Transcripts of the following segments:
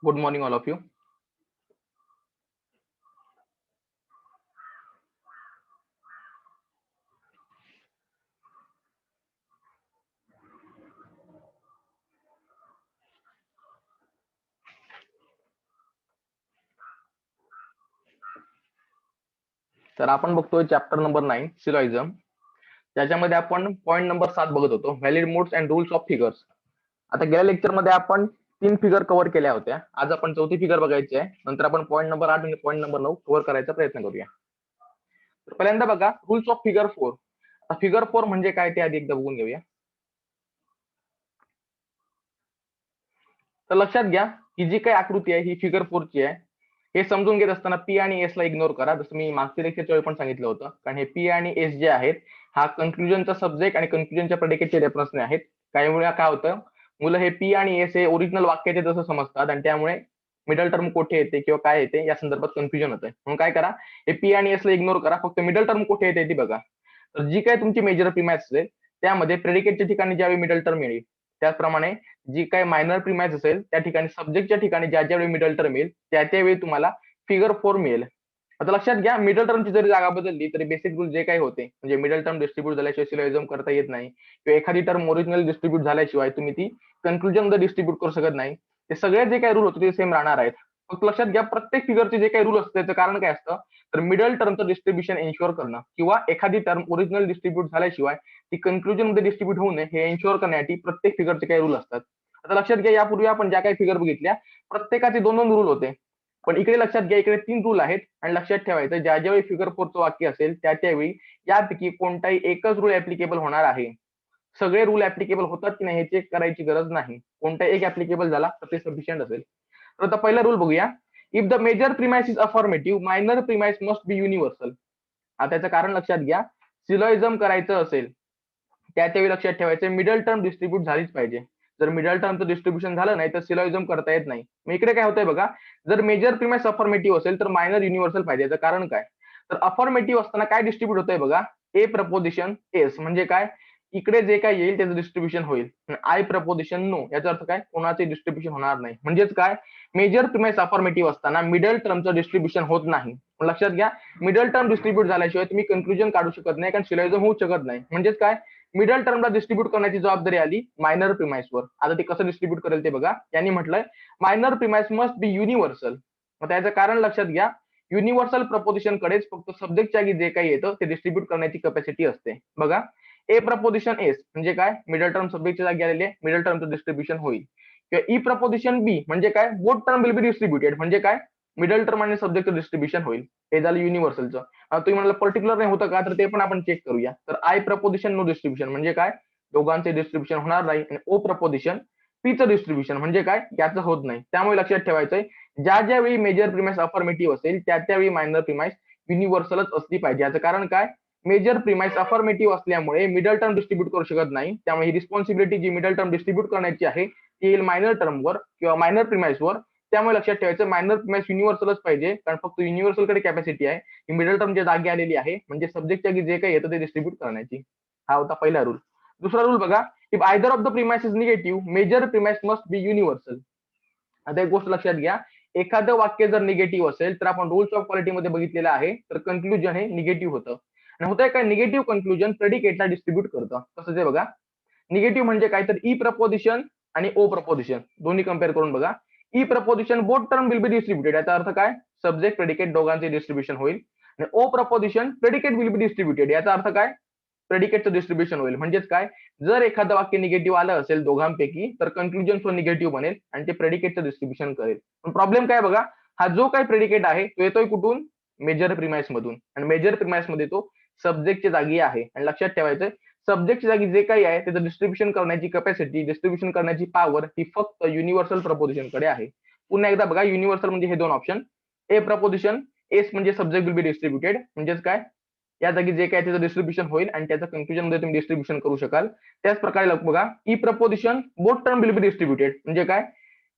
Good morning, all of you. तर आपण बघतोय चॅप्टर नंबर 9 सिलॉइझम. त्याच्यामध्ये आपण पॉईंट नंबर 7 बघत होतो, valid modes and rules of figures. आता गेल्या लेक्चरमध्ये आपण 3 फिगर कव्हर केल्या होत्या. आज आपण चौथी फिगर बघायची आहे. नंतर आपण पॉईंट नंबर 8 आणि पॉईंट नंबर 9 कव्हर करायचा प्रयत्न करूया. तर पहिल्यांदा बघा रूल्स ऑफ फिगर 4. आता फिगर 4 म्हणजे काय ते आधी एकदा बघून घेऊया. तर लक्षात घ्या ही जी काही आकृती आहे ही फिगर 4 ची आहे. हे समजून घेत असताना पी आणि एस ला इग्नोर करा, जसं मी मागच्या लेक्चरच्या वेळी पण सांगितलं होतं. कारण हे पी आणि एस जे आहेत हा कन्क्लुजनचा सब्जेक्ट आणि कन्क्लुजनच्या प्रेडिकेटचे रेफरन्सने आहेत. काही वेळा काय होतं, मुलं हे पी आणि एस हे ओरिजिनल वाक्याचे जसं समजतात आणि त्यामुळे मिडल टर्म कुठे येते किंवा काय येते या संदर्भात कन्फ्युजन होतं. म्हणून काय करा, हे पी आणि एस ला इग्नोर करा, फक्त मिडल टर्म कुठे येते ती बघा. तर जी काय तुमची मेजर प्रिमाइस असेल त्यामध्ये प्रेडिकेटच्या ठिकाणी ज्यावेळी मिडल टर्म येईल, त्याचप्रमाणे जी काही मायनर प्रिमाइस असेल त्या ठिकाणी सब्जेक्टच्या ठिकाणी ज्या ज्यावेळी मिडल टर्म येईल त्या त्यावेळी तुम्हाला फिगर 4 मिळेल. आता लक्षात घ्या, मिडल टर्मची जरी जागा बदलली तरी बेसिक रूल जे काही होते, म्हणजे मिडल टर्म डिस्ट्रीब्यूट झाल्याशिवाय सिलोइझम करता येत नाही किंवा एखादी टर्म ओरिजिनल डिस्ट्रीब्यूट झाल्याशिवाय तुम्ही ती कन्क्लुजन मध्ये डिस्ट्रीब्यूट करू शकत नाही. ते सगळे जे काही रूल होते ते सेम राहणार आहेत. फक्त लक्षात घ्या, प्रत्येक फिगरचे जे काही रूल असते त्याचं कारण काय असतं, तर मिडल टर्मचं डिस्ट्रीब्युशन एन्श्युअर करणं किंवा एखादी टर्म ओरिजिनल डिस्ट्रीब्यूट झाल्याशिवाय ती कन्क्लुजन मध्ये डिस्ट्रीब्यूट होऊ नये हे एन्श्युअर करण्यासाठी प्रत्येक फिगरचे काही रूल असतात. आता लक्षात घ्या, यापूर्वी आपण ज्या काही फिगर बघितल्या प्रत्येकाचे 2-2 रूल होते. पण इकडे लक्षात घ्या, इकडे 3 रूल आहेत आणि लक्षात ठेवायचं ज्या ज्यावेळी फिगर 4चं वाक्य असेल त्या त्यावेळी यापैकी कोणताही एकच रूल ऍप्लिकेबल होणार आहे. सगळे रूल ऍप्लिकेबल होतात की नाही हे चेक करायची गरज नाही. कोणता एक ऍप्लिकेबल झाला तर ते सफिशियंट असेल. तर आता पहिला रूल बघूया. If the major premise is affirmative, minor premise must be universal. आता त्याचं कारण लक्षात घ्या, सिलॉइझम करायचं असेल त्यावेळी लक्षात ठेवायचं मिडल टर्म डिस्ट्रीब्यूट झालीच पाहिजे. जर मिडल टर्मचं डिस्ट्रीब्युशन झालं नाही तर सिलॉइझम करता येत नाही. मग इकडे काय होतंय बघा, जर मेजर प्रिमाइस अफॉर्मेटिव्ह असेल तर मायनर युनिव्हर्सल पाहिजे. याचं कारण काय, तर अफॉर्मेटिव्ह असताना काय डिस्ट्रीब्यूट होतंय बघा, ए प्रपोजिशन एस म्हणजे काय, इकडे जे काय येईल त्याचं डिस्ट्रीब्युशन होईल. आय प्रपोजिशन नो याचा अर्थ काय, कोणाचे डिस्ट्रीब्युशन होणार नाही. म्हणजेच काय, मेजर प्रिमाइस अफॉर्मेटिव्ह असताना मिडल टर्मचं डिस्ट्रीब्युशन होत नाही. लक्षात घ्या, मिडल टर्म डिस्ट्रीब्यूट झाल्याशिवाय तुम्ही कन्क्लुजन काढू शकत नाही, कारण सिलॉइझम होऊ शकत नाही. म्हणजेच काय, मिडल टर्मला डिस्ट्रीब्यूट करण्याची जबाबदारी आली मायनर प्रिमाइसवर. आता ते कसं डिस्ट्रीब्यूट करेल ते बघा. त्यांनी म्हटलंय minor premise must be universal. मग त्याचं कारण लक्षात घ्या, युनिव्हर्सल प्रपोजिशन कडेच फक्त सब्जेक्टच्या जागी जे काही येतं ते डिस्ट्रीब्यूट करण्याची कॅपॅसिटी असते. बघा, ए प्रपोजिशन एस म्हणजे काय, मिडल टर्म सब्जेक्टच्या जागी आलेले मिडल टर्मचं डिस्ट्रीब्युशन होईल. किंवा ई प्रपोजिशन बी म्हणजे काय, both term will be distributed म्हणजे काय, मिडल टर्म आणि सब्जेक्टचं डिस्ट्रीब्युशन होईल. हे झालं युनिव्हर्सलचं. तुम्ही म्हणाला पर्टिक्युलर नाही होतं का, तर ते पण आपण चेक करूया. तर आय प्रपोजिशन नो डिस्ट्रीब्युशन म्हणजे काय, दोघांचे डिस्ट्रीब्युशन होणार नाही. आणि ओ प्रपोजिशन पीचं डिस्ट्रीब्युशन म्हणजे काय, याचं होत नाही. त्यामुळे लक्षात ठेवायचंय, ज्या ज्यावेळी मेजर प्रिमाइस अफॉर्मेटिव्ह असेल त्या त्यावेळी मायनर प्रिमाइस युनिव्हर्सलच असली पाहिजे. याचं कारण काय, मेजर प्रिमाइस अफॉर्मेटिव्ह असल्यामुळे मिडल टर्म डिस्ट्रीब्यूट करू शकत नाही. त्यामुळे ही रिस्पॉन्सिबिलिटी जी मिडल टर्म डिस्ट्रीब्यूट करण्याची आहे ती येईल मायनर टर्मवर किंवा मायनर प्रिमाइसवर. त्यामुळे लक्षात ठेवायचं मायनर प्रिमाइस युनिव्हर्सलच पाहिजे, कारण फक्त युनिव्हर्सलकडे कॅपॅसिटी आहे ही मिडल टर्मच्या जागी आलेली आहे, म्हणजे सब्जेक्टच्या जे काही येतं ते डिस्ट्रीब्यूट करण्याची. हा होता पहिला रूल. दुसरा रूल बघा, if either of the premise is negative, major premise must be universal. आता एक गोष्ट लक्षात घ्या, एखादं वाक्य जर निगेटिव्ह असेल तर आपण रूल्स ऑफ क्वालिटीमध्ये बघितलेलं आहे, तर कन्क्लुजन हे निगेटिव्ह होतं. आणि होतंय काय, निगेटिव्ह कन्क्लुजन प्रेडिकेटला डिस्ट्रीब्यूट करतं. कसं ते बघा, निगेटिव्ह म्हणजे काय, तर ई प्रपोजिशन आणि ओ प्रपोजिशन दोन्ही कम्पेअर करून बघा. E proposition both term will be distributed याचा अर्थ काय, सब्जेक्ट प्रेडिकेट दोघांचे डिस्ट्रीब्युशन होईल. आणि O proposition predicate will be distributed याचा अर्थ काय, प्रेडिकेटचं डिस्ट्रीब्युशन होईल. म्हणजेच काय, जर एखादं वाक्य निगेटिव्ह आलं असेल दोघांपैकी तर कन्क्लुजन सुद्धा निगेटिव्ह बनेल आणि ते प्रेडिकेटचं डिस्ट्रीब्युशन करेल. पण प्रॉब्लेम काय बघा, हा जो काही प्रेडिकेट आहे तो येतोय कुठून, मेजर प्रिमाइस मधून. आणि मेजर प्रिमाइस मध्ये तो सब्जेक्टच्या जागी आहे. आणि लक्षात ठेवायचं, सब्जेक्टच्या जागी जे काही आहे त्याचं डिस्ट्रीब्युशन करण्याची कॅपॅसिटी, डिस्ट्रीब्युशन करण्याची पॉवर ही फक्त युनिव्हर्सल प्रपोजिशन कडे आहे. पुन्हा एकदा बघा, युनिव्हर्सल म्हणजे हे दोन ऑप्शन, ए प्रपोजिशन एस म्हणजे सब्जेक्ट विल बी डिस्ट्रीब्युटेड म्हणजेच काय, या जागी जे काय त्याचं डिस्ट्रीब्युशन होईल आणि त्याचं कन्क्लुजन मध्ये तुम्ही डिस्ट्रीब्युशन करू शकाल. त्याच प्रकारे बघा, E proposition both term will be distributed म्हणजे काय,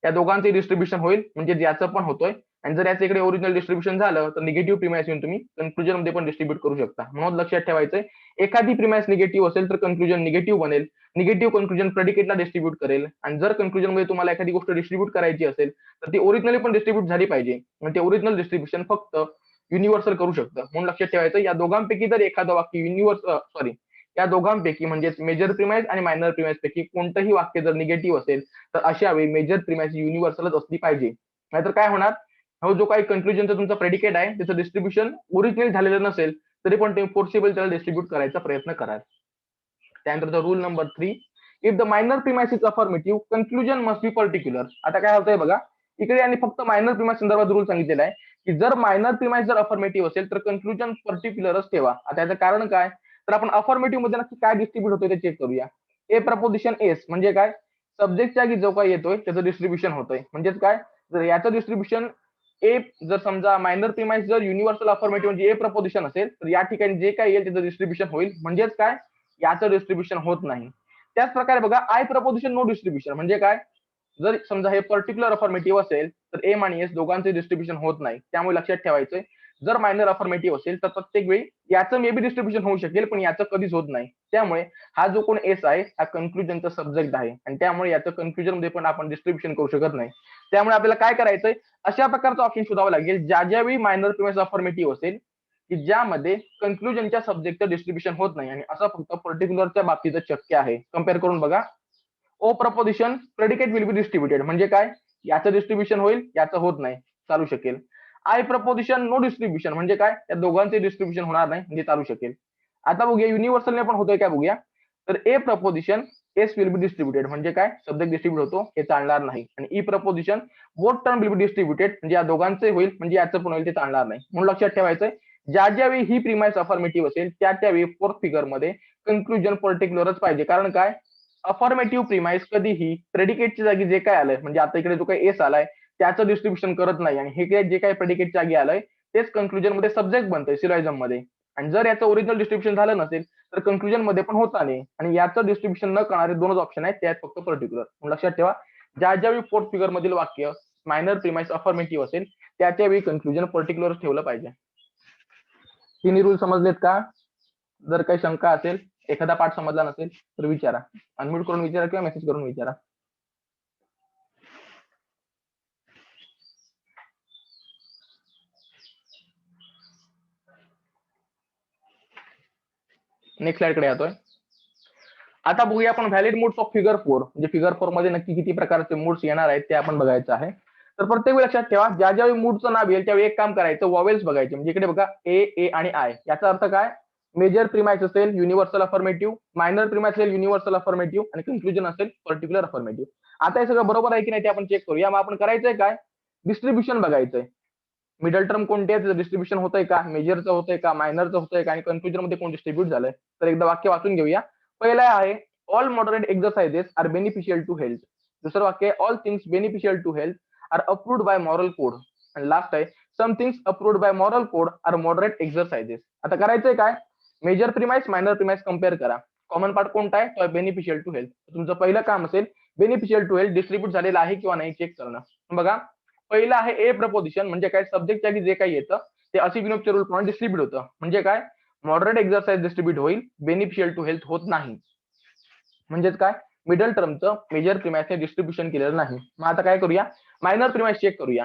या दोघांचे डिस्ट्रीब्युशन होईल म्हणजे ज्याचं पण होतोय. आणि जर याचं इकडे ओरिजिनल डिस्ट्रीब्युशन झालं तर निगेटिव्ह प्रिमाइस येऊन तुम्ही कन्क्लुजन मध्ये पण डिस्ट्रीब्यूट करू शकता. म्हणून लक्षात ठेवायचंय, एखादी प्रिमाइस निगेटिव्ह असेल तर कन्क्लुजन निगेटिव्ह बनेल. निगेटिव्ह कन्क्लुजन प्रेडिकेटला डिस्ट्रीब्यूट करेल. आणि जर कन्क्लुजन मध्ये तुम्हाला एखादी गोष्ट डिस्ट्रीब्यूट करायची असेल तर ती ओरिजिनली पण डिस्ट्रीब्यूट झाली पाहिजे. आणि ते ओरिजिनल डिस्ट्रीब्युशन फक्त युनिव्हर्सल करू शकतं. म्हणून लक्षात ठेवायचं या दोघांपैकी जर एखादं वाक्य या दोघांपैकी म्हणजे मेजर प्रिमाइस आणि मायनर प्रिमाइस पैकी कोणतंही वाक्य जर निगेटिव्ह असेल तर अशा वेळी मेजर प्रिमाइस युनिव्हर्सलच असली पाहिजे. नाहीतर काय होणार, हो जो काही कन्क्लुजनचा तुमचा प्रेडिकेट आहे त्याचं डिस्ट्रीब्युशन ओरिजिनल झालेलं नसेल तरी पण तुम्ही फोर्सेबल त्याला डिस्ट्रीब्यूट करायचा प्रयत्न कराल. त्यानंतर rule number 3, if the minor premise is affirmative conclusion must be particular. आता काय होतंय बघा, इकडे आणि फक्त मायनर प्रिमाइस संदर्भात रूल सांगितलेला आहे की जर मायनर प्रिमाइस जर अफर्मेटिव्ह असेल तर कन्क्लुजन पर्टिक्युलरच ठेवा. आता याचं कारण काय, तर आपण अफर्मेटिव्ह मध्ये नक्की काय डिस्ट्रीब्यूट होतोय ते चेक करूया. ए प्रपोजिशन एस म्हणजे काय, सब्जेक्टच्या जागी जो काही येतोय त्याचं डिस्ट्रीब्युशन होतंय. म्हणजेच काय, जर याचं डिस्ट्रीब्युशन ए, जर समजा मायनर प्रिमाइस जर युनिव्हर्सल अफर्मेटिव्ह म्हणजे ए प्रपोजिशन असेल तर या ठिकाणी जे काही येईल त्याचं डिस्ट्रीब्युशन होईल. म्हणजेच काय, याचं डिस्ट्रीब्युशन होत नाही. त्याच प्रकारे बघा आय प्रपोजिशन नो डिस्ट्रीब्युशन म्हणजे काय, जर समजा हे पर्टिक्युलर अफर्मेटिव्ह असेल तर एम आणि एस दोघांचे डिस्ट्रीब्युशन होत नाही. त्यामुळे लक्षात ठेवायचंय जर मायनर अफर्मेटिव्ह असेल तर प्रत्येक वेळी याचं मे बी डिस्ट्रीब्युशन होऊ शकेल पण याचं कधीच होत नाही. त्यामुळे हा जो कोण एस आहे हा कन्क्लुजनचा सब्जेक्ट आहे आणि त्यामुळे याचं कन्क्लुजन मध्ये पण आपण डिस्ट्रीब्युशन करू शकत नाही. त्यामुळे आपल्याला काय करायचंय, अशा प्रकारचा ऑप्शन शोधावा लागेल ज्यावेळी मायनर प्रिमाइस अफर्मेटिव्ह असेल की ज्यामध्ये कन्क्लुजनच्या सब्जेक्टचं डिस्ट्रीब्युशन होत नाही. आणि असं फक्त पर्टिक्युलरच्या बाबतीत शक्य आहे. कम्पेअर करून बघा, O proposition predicate will be distributed म्हणजे काय, याचं डिस्ट्रीब्युशन होईल याचं होत नाही, चालू शकेल. आय प्रपोजिशन नो डिस्ट्रीब्युशन म्हणजे काय, या दोघांचे डिस्ट्रीब्युशन होणार नाही म्हणजे चालू शकेल. आता बघूया युनिव्हर्सलने पण होतोय काय बघूया. तर A proposition S will be distributed म्हणजे काय, सब्जेक्ट डिस्ट्रीब्यूट होतो हे चालणार नाही. आणि E proposition both term will be distributed म्हणजे या दोघांचे होईल म्हणजे याचं पण होईल ते चालणार नाही. म्हणून लक्षात ठेवायचंय ज्यावेळी ही प्रिमाइस अफर्मेटिव्ह असेल त्यावेळी फोर्थ फिगर मध्ये कन्क्लुजन पर्टिक्युलरच पाहिजे. कारण काय, अफर्मेटिव्ह प्रिमाइस कधीही प्रेडिकेटच्या जागी जे काय आलंय म्हणजे आता इकडे जो काही एस आलाय त्याचं डिस्ट्रीब्युशन करत नाही. आणि हे जे काही प्रेडिकेटच्या जागी आलंय तेच कन्क्लुजन मध्ये सब्जेक्ट बनतंय सिलॉइझम मध्ये. आणि जर याचं ओरिजिनल डिस्ट्रीब्युशन झालं नसेल तर कन्क्लुजन मध्ये पण होता नाही. आणि याचं डिस्ट्रीब्युशन न करणारे दोनच ऑप्शन आहेत, त्यात फक्त पर्टिक्युलर. लक्षात ठेवा ज्यावेळी फोर्थ फिगर मधील वाक्य मायनर प्रिमाइस अफर्मेटिव्ह असेल त्यावेळी कन्क्लुजन पर्टिक्युलर ठेवलं पाहिजे. तिन्ही रूल समजलेत का? जर काही शंका असेल, एखादा पाठ समजला नसेल तर विचारा, अनम्यूट करून विचारा किंवा मेसेज करून विचारा. नेक्स्ट स्लाइड कडे येतोय. आता बघूया आपण व्हॅलिड मूड्स ऑफ फिगर 4 म्हणजे फिगर 4 मध्ये नक्की किती प्रकारचे मूड्स येणार आहेत ते आपण बघायचं आहे. तर प्रत्येक वेळी लक्षात ठेवा ज्यावेळी मूडचं नाव येईल त्यावेळी एक काम करायचं, वॉवेल्स बघायचे. म्हणजे इकडे बघा ए आणि आय, याचा अर्थ काय, मेजर प्रिमाइस असेल युनिव्हर्सल अफर्मेटिव्ह, मायनर प्रिमाइस असेल युनिव्हर्सल अफर्मेटिव्ह आणि कन्क्लुजन असेल पर्टिक्युलर अफर्मेटिव्ह. आता हे सगळं बरोबर आहे की नाही ते आपण चेक करूया. मग आपण करायचंय काय, डिस्ट्रीब्युशन बघायचंय. मिडल टर्म कोणते आहे, डिस्ट्रीब्युशन होतंय का, मेजरचं होतंय का, मायनरचं होतंय का आणि कन्क्लुजन मध्ये कोण डिस्ट्रीब्यूट झालंय. तर एकदा वाक्य वाचून घेऊया. पहिलं आहे all moderate exercises are beneficial to health. दुसरं वाक्य all things beneficial to health are approved by moral code. आणि लास्ट आहे some things approved by moral code are moderate exercises. आता करायचंय काय, major premise minor premise compare करा. Common part कोणता आहे, तो बेनिफिशियल टू हेल्थ. तुमचं पहिलं काम असेल बेनिफिशियल टू हेल्थ डिस्ट्रीब्यूट झालेला आहे किंवा नाही चेक करणं. बघा पहिलं आहे ए प्रपोजिशन म्हणजे काय, सब्जेक्टच्या जागी जे काही येतं ते असिग्नोफच्या रूल प्रमाणे डिस्ट्रीब्यूट होतं. म्हणजे काय, मॉडरेट एक्सरसाइज डिस्ट्रीब्यूट होईल, बेनिफिशियल टू हेल्थ होत नाही. म्हणजेच काय, मिडल टर्मचं मेजर प्रिमाइसने डिस्ट्रीब्युशन केलेलं नाही. मग आता काय करूया, मायनर प्रिमाइस चेक करूया.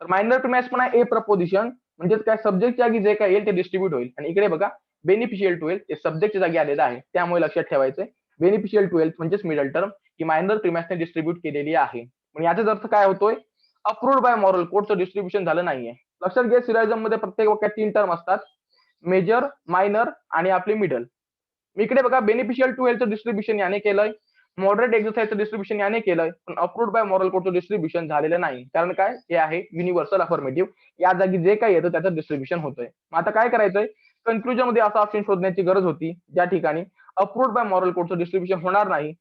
तर मायनर प्रिमाइस पण आहे ए प्रपोजिशन म्हणजेच काय, सब्जेक्टच्या जागी जे काही येईल ते डिस्ट्रीब्यूट होईल. आणि इकडे बघा बेनिफिशियल टू हेल्थ ते सब्जेक्टच्या जागी आलेलं आहे. त्यामुळे लक्षात ठेवायचंय बेनिफिशियल टू हेल्थ म्हणजेच मिडल टर्म ही मायनर प्रिमाइसने डिस्ट्रीब्यूट केलेली आहे. म्हणजे याचाच अर्थ काय होतोय, अप्रूव्ड बाय मॉरल कोडचं डिस्ट्रीब्युशन झालं नाहीये. लक्षात घ्या सिलॉइझम मध्ये प्रत्येक वाक्यात 3 टर्म असतात, मेजर, मायनर आणि आपले मिडल. इकडे बघा बेनिफिशियल टू हेल्थचं डिस्ट्रीब्युशन याने केलंय, मॉडरेट एक्सरसाइजचं डिस्ट्रीब्युशन याने केलंय, पण अप्रूव्ड बाय मॉरल कोडचं डिस्ट्रीब्युशन झालेलं नाही. कारण काय, हे आहे युनिव्हर्सल अफर्मेटिव्ह, या जागी जे काही येतं त्याचं डिस्ट्रीब्युशन होतंय. मग आता काय करायचंय, कन्क्लुजन मध्ये असा ऑप्शन शोधण्याची गरज होती ज्या ठिकाणी अप्रूव्ड बाय मॉरल कोडचं डिस्ट्रीब्युशन होणार नाही,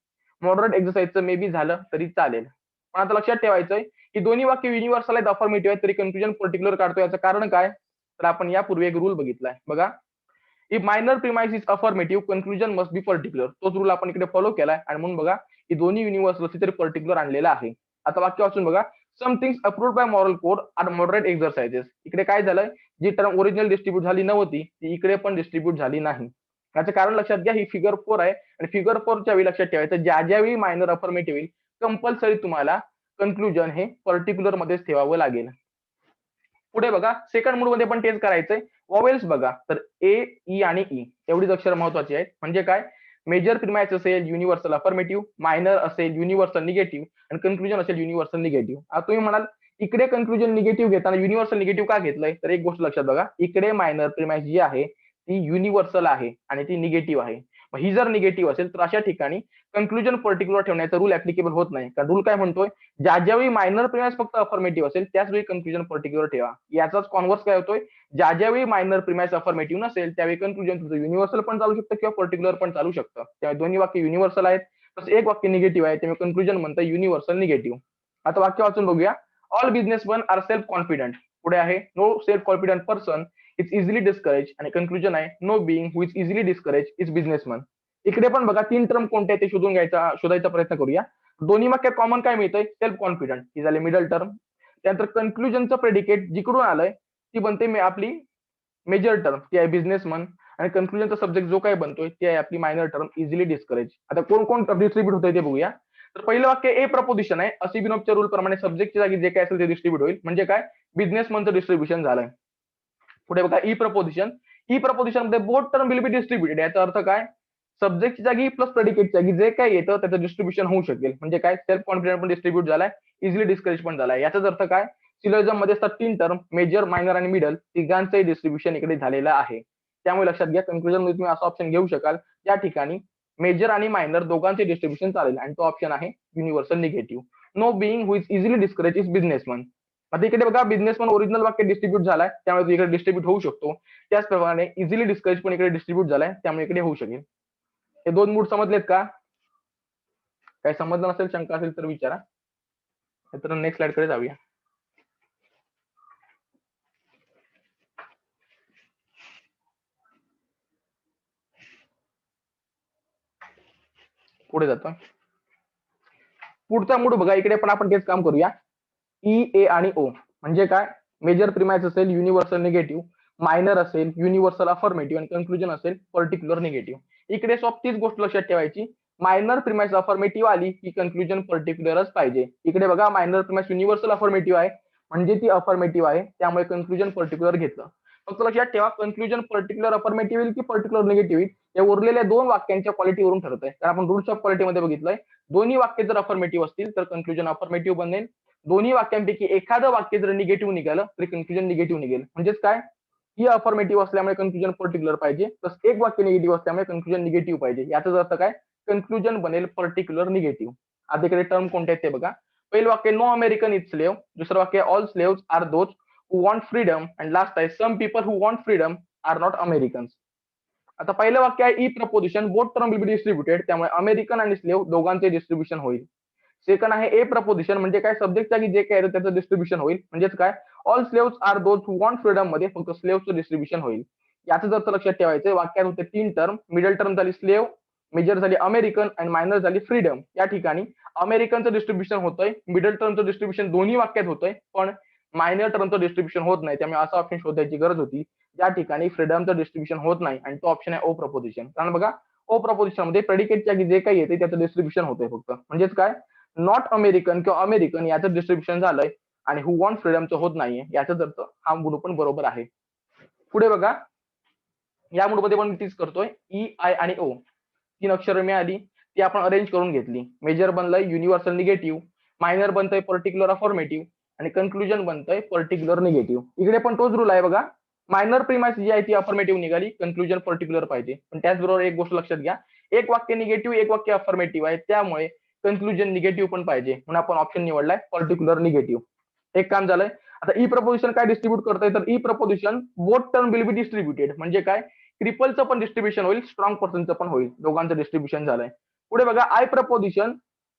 मॉडरेट एक्सरसाइजचं मे बी झालं तरी चालेल. पण आता लक्षात ठेवायचंय की दोन्ही वाक्य युनिव्हर्सल आहेत, अफर्मेटिव्ह आहेत, तरी कन्क्लुजन पर्टिक्युलर काढतोय. याचं कारण काय, तर आपण यापूर्वी एक रूल बघितलाय बघा, if minor premise is affirmative conclusion must be particular. तोच रूल आपण इकडे फॉलो केलाय आणि म्हणून बघा की दोन्ही युनिव्हर्सल असली तरी पर्टिक्युलर आणलेला आहे. आता वाक्य वाचून बघा, some things approved by moral code are moderate exercises. इकडे काय झालंय, जी टर्म ओरिजिनल डिस्ट्रीब्यूट झाली नव्हती ती इकडे पण डिस्ट्रीब्यूट झाली नाही. याचं कारण लक्षात घ्या, ही फिगर 4 आहे आणि फिगर 4च्या वेळी लक्षात ठेवायचं ज्या ज्यावेळी मायनर अफर्मेटिव्ह येईल कंपल्सरी तुम्हाला कन्क्लुजन हे पर्टिक्युलर मध्येच ठेवावं लागेल. पुढे बघा सेकंड मूड मध्ये पण तेच करायचंय. वॉवेल्स बघा तर ए, ई आणि ई एवढीच अक्षर महत्वाची आहेत. म्हणजे काय, मेजर प्रिमाइस असेल युनिव्हर्सल अफर्मेटिव्ह, मायनर असेल युनिव्हर्सल निगेटिव्ह आणि कन्क्लुजन असेल युनिव्हर्सल निगेटिव्ह. आता तुम्ही म्हणाल इकडे कन्क्लुजन निगेटिव्ह घेताना युनिव्हर्सल निगेटिव्ह का घेतलंय, तर एक गोष्ट लक्षात बघा, इकडे मायनर प्रिमाइस जी आहे ती युनिव्हर्सल आहे आणि ती निगेटिव्ह आहे. ही जर निगेटिव्ह असेल तर अशा ठिकाणी कन्क्लुजन पर्टिक्युलर ठेवण्याचा रूल ऍप्लिकेबल होत नाही. कारण रूल काय म्हणतोय, ज्या ज्यावेळी मायनर प्रिमाइस फक्त अफर्मेटिव्ह असेल त्याच वेळी कन्क्लुजन पर्टिक्युलर ठेवा. याचाच कॉन्व्हर्स काय होतोय, ज्या ज्यावेळी मायनर प्रिमाइस अफर्मेटिव्ह नसेल त्यावेळी कन्क्लुजन तुमचं युनिव्हर्सल पण चालू शकतं किंवा पर्टिक्युलर पण चालू शकतं. त्यामुळे दोन्ही वाक्य युनिव्हर्सल आहेत, तसं एक वाक्य निगेटिव्ह आहे, त्यामुळे कन्क्लुजन म्हणतं युनिव्हर्सल निगेटिव्ह. आता वाक्य वाचून बघूया. All businessman are self confident. पुढे आहे no self confident person is easily discourage आणि कन्क्लुजन आहे no being who is easily discourage is businessman. इकडे पण बघा 3 टर्म कोणते ते शोधायचा प्रयत्न करूया. दोन्ही वाक्यात कॉमन काय मिळतंय, सेल्फ कॉन्फिडंट ही झाली मिडल टर्म. त्यानंतर कन्क्लुजनचं प्रेडिकेट जिकडून आलंय ती बनते आपली मेजर टर्म, ती आहे बिझनेसमन. आणि कन्क्लुजनचा सब्जेक्ट जो काय बनतोय ती आहे आपली मायनर टर्म इझिली डिस्करेज. आता कोण कोण डिस्ट्रीब्यूट होतंय ते बघूया. तर पहिलं वाक्य ए प्रपोजिशन आहे, असिबिनॉफच्या रूल प्रमाणे सब्जेक्टच्या जागी जे काय असेल ते डिस्ट्रीब्यूट होईल. म्हणजे काय, बिझनेसमनचं डिस्ट्रीब्युशन झालंय. पुढे बघा ई प्रपोजिशन. ई प्रपोजिशन मध्ये both term will be distributed. याचा अर्थ काय, सब्जेक्टची जागी प्लस प्रेडिकेटच्या जागी जे काय येतं त्याचं डिस्ट्रीब्युशन होऊ शकेल. म्हणजे काय, सेल्फ कॉन्फिडंट पण डिस्ट्रीब्यूट झालाय, इझिली डिस्करेज पण झालाय. याचाच अर्थ काय, सिलोजिझम मध्ये असतात 3 टर्म, मेजर मायनर आणि मिडल, तिघांचंही डिस्ट्रीब्युशन इकडे झालेलं आहे. त्यामुळे लक्षात घ्या कन्क्लुजन मध्ये तुम्ही असा ऑप्शन घेऊ शकाल या ठिकाणी मेजर आणि मायनर दोघांचे डिस्ट्रीब्युशन चालेल आणि तो ऑप्शन आहे universal negative. No being who is easily discourage is businessman. आता इकडे बघा बिझनेसमन ओरिजिनल वाक्य डिस्ट्रीब्यूट झालाय त्यामुळे तो इकडे डिस्ट्रीब्यूट होऊ शकतो. त्याचप्रमाणे इझिली डिस्करेज पण इकडे डिस्ट्रीब्यूट झालाय त्यामुळे इकडे होऊ शकेल. हे 2 मूड समजलेत का? काही समजलं नसेल, शंका असेल तर विचारा. तर नेक्स्ट स्लाइड कडे जाऊया. पुढे जातो. पुढचा मूड बघा, इकडे पण आपण तेच काम करूया. ई, ए आणि ओ म्हणजे काय, मेजर प्रिमाइस असेल युनिव्हर्सल निगेटिव्ह, मायनर असेल युनिव्हर्सल अफर्मेटिव्ह आणि कन्क्लुजन असेल पर्टिक्युलर निगेटिव्ह. इकडे तीच गोष्ट लक्षात ठेवायची, मायनर प्रिमाइस अफर्मेटिव्ह आली की कन्क्लुजन पर्टिक्युलरच पाहिजे. इकडे बघा मायनर प्रिमाइस युनिव्हर्सल अफर्मेटिव्ह आहे म्हणजे ती अफर्मेटिव्ह आहे त्यामुळे कन्क्लुजन पर्टिक्युलर घेतलं. फक्त लक्षात ठेवा कन्क्लुजन पर्टिक्युलर अफर्मेटिव्ह येईल की पर्टिक्युलर निगेटिव्ह येईल या उरलेल्या 2 वाक्यांच्या क्वालिटीवरून ठरतंय. कारण आपण रूल्स ऑफ क्वालिटीमध्ये बघितलंय, दोन्ही वाक्य जर अफर्मेटिव्ह असतील तर कन्क्लुजन अफर्मेटिव्ह बनेल. दोन्ही वाक्यांपैकी एखादं वाक्य जर निगेटिव्ह निघालं तरी कन्क्लुजन निगेटिव्ह निघेल. म्हणजेच काय, ही अफर्मेटिव्ह असल्यामुळे कन्क्लुजन पर्टिक्युलर पाहिजे, प्लस एक वाक्य निगेटिव्ह असल्यामुळे कन्क्लुजन निगेटिव्ह पाहिजे. याचाच अर्थ काय, कन्क्लुजन बनेल पर्टिक्युलर निगेटिव्ह. आता इकडे टर्म कोणते आहेत ते बघा. पहिलं वाक्य नो अमेरिकन इज स्लेव्ह, दुसरं वाक्य all slaves are those who want freedom and last आहे some people who want freedom are not Americans. आता पहिलं वाक्य आहे E proposition, both term will be distributed, त्यामुळे अमेरिकन आणि स्लेव्ह दोघांचे डिस्ट्रीब्युशन होईल. सेकंड आहे ए प्रपोजिशन म्हणजे काय, सब्जेक्ट जागी जे काय त्याचं डिस्ट्रीब्युशन होईल. म्हणजेच काय, all slaves are those who want freedom मध्ये फक्त स्लेव्हचं डिस्ट्रीब्युशन होईल. याचं अर्थ लक्षात ठेवायचं, वाक्यात होते 3 टर्म, मिडल टर्म झाली स्लेव्ह, मेजर झाली अमेरिकन आणि मायनर झाली फ्रीडम. या ठिकाणी अमेरिकनचं डिस्ट्रीब्युशन होतंय, मिडल टर्मचं डिस्ट्रीब्युशन दोन्ही वाक्यात होतंय, पण मायनर टर्मचं डिस्ट्रीब्युशन होत नाही. त्यामुळे असा ऑप्शन शोधायची गरज होती ज्या ठिकाणी फ्रीडमचं डिस्ट्रीब्युशन होत नाही आणि तो ऑप्शन आहे ओ प्रपोजिशन. कारण बघा ओ प्रपोजिशन मध्ये प्रेडिकेटच्या जागी जे काही येते त्याचं डिस्ट्रीब्युशन होतंय फक्त. म्हणजेच काय, नॉट अमेरिकन किंवा अमेरिकन याचं डिस्ट्रीब्युशन झालंय आणि हु वॉन्ट फ्रीडमचं होत नाहीये. याचाच अर्थ हा मूड पण बरोबर आहे. पुढे बघा, या मूडमध्ये पण तीच करतोय, ई, आय आणि ओ 3 अक्षरं मिळाली ती आपण अरेंज करून घेतली. मेजर बनलंय युनिव्हर्सल निगेटिव्ह, मायनर बनतंय पर्टिक्युलर अफर्मेटिव्ह आणि कन्क्लुजन बनतंय पर्टिक्युलर निगेटिव्ह. इकडे पण तोच रूल आहे बघा, मायनर प्रिमाइस जी आहे ती अफर्मेटिव्ह निघाली, कन्क्लुजन पर्टिक्युलर पाहिजे. पण त्याचबरोबर एक गोष्ट लक्षात घ्या, एक वाक्य निगेटिव्ह एक वाक्य अफर्मेटिव्ह आहे त्यामुळे कन्क्लुजन निगेटिव्ह पण पाहिजे म्हणून आपण ऑप्शन निवडलाय पर्टिक्युलर निगेटिव्ह. एक काम झालंय. आता ई प्रपोजिशन काय डिस्ट्रीब्यूट करतंय, तर E proposition both term will be distributed म्हणजे काय, ट्रिपलचं पण डिस्ट्रीब्युशन होईल, स्ट्रॉंग पर्सनचं पण होईल, दोघांचं डिस्ट्रीब्युशन झालंय. पुढे बघा आय प्रपोजिशन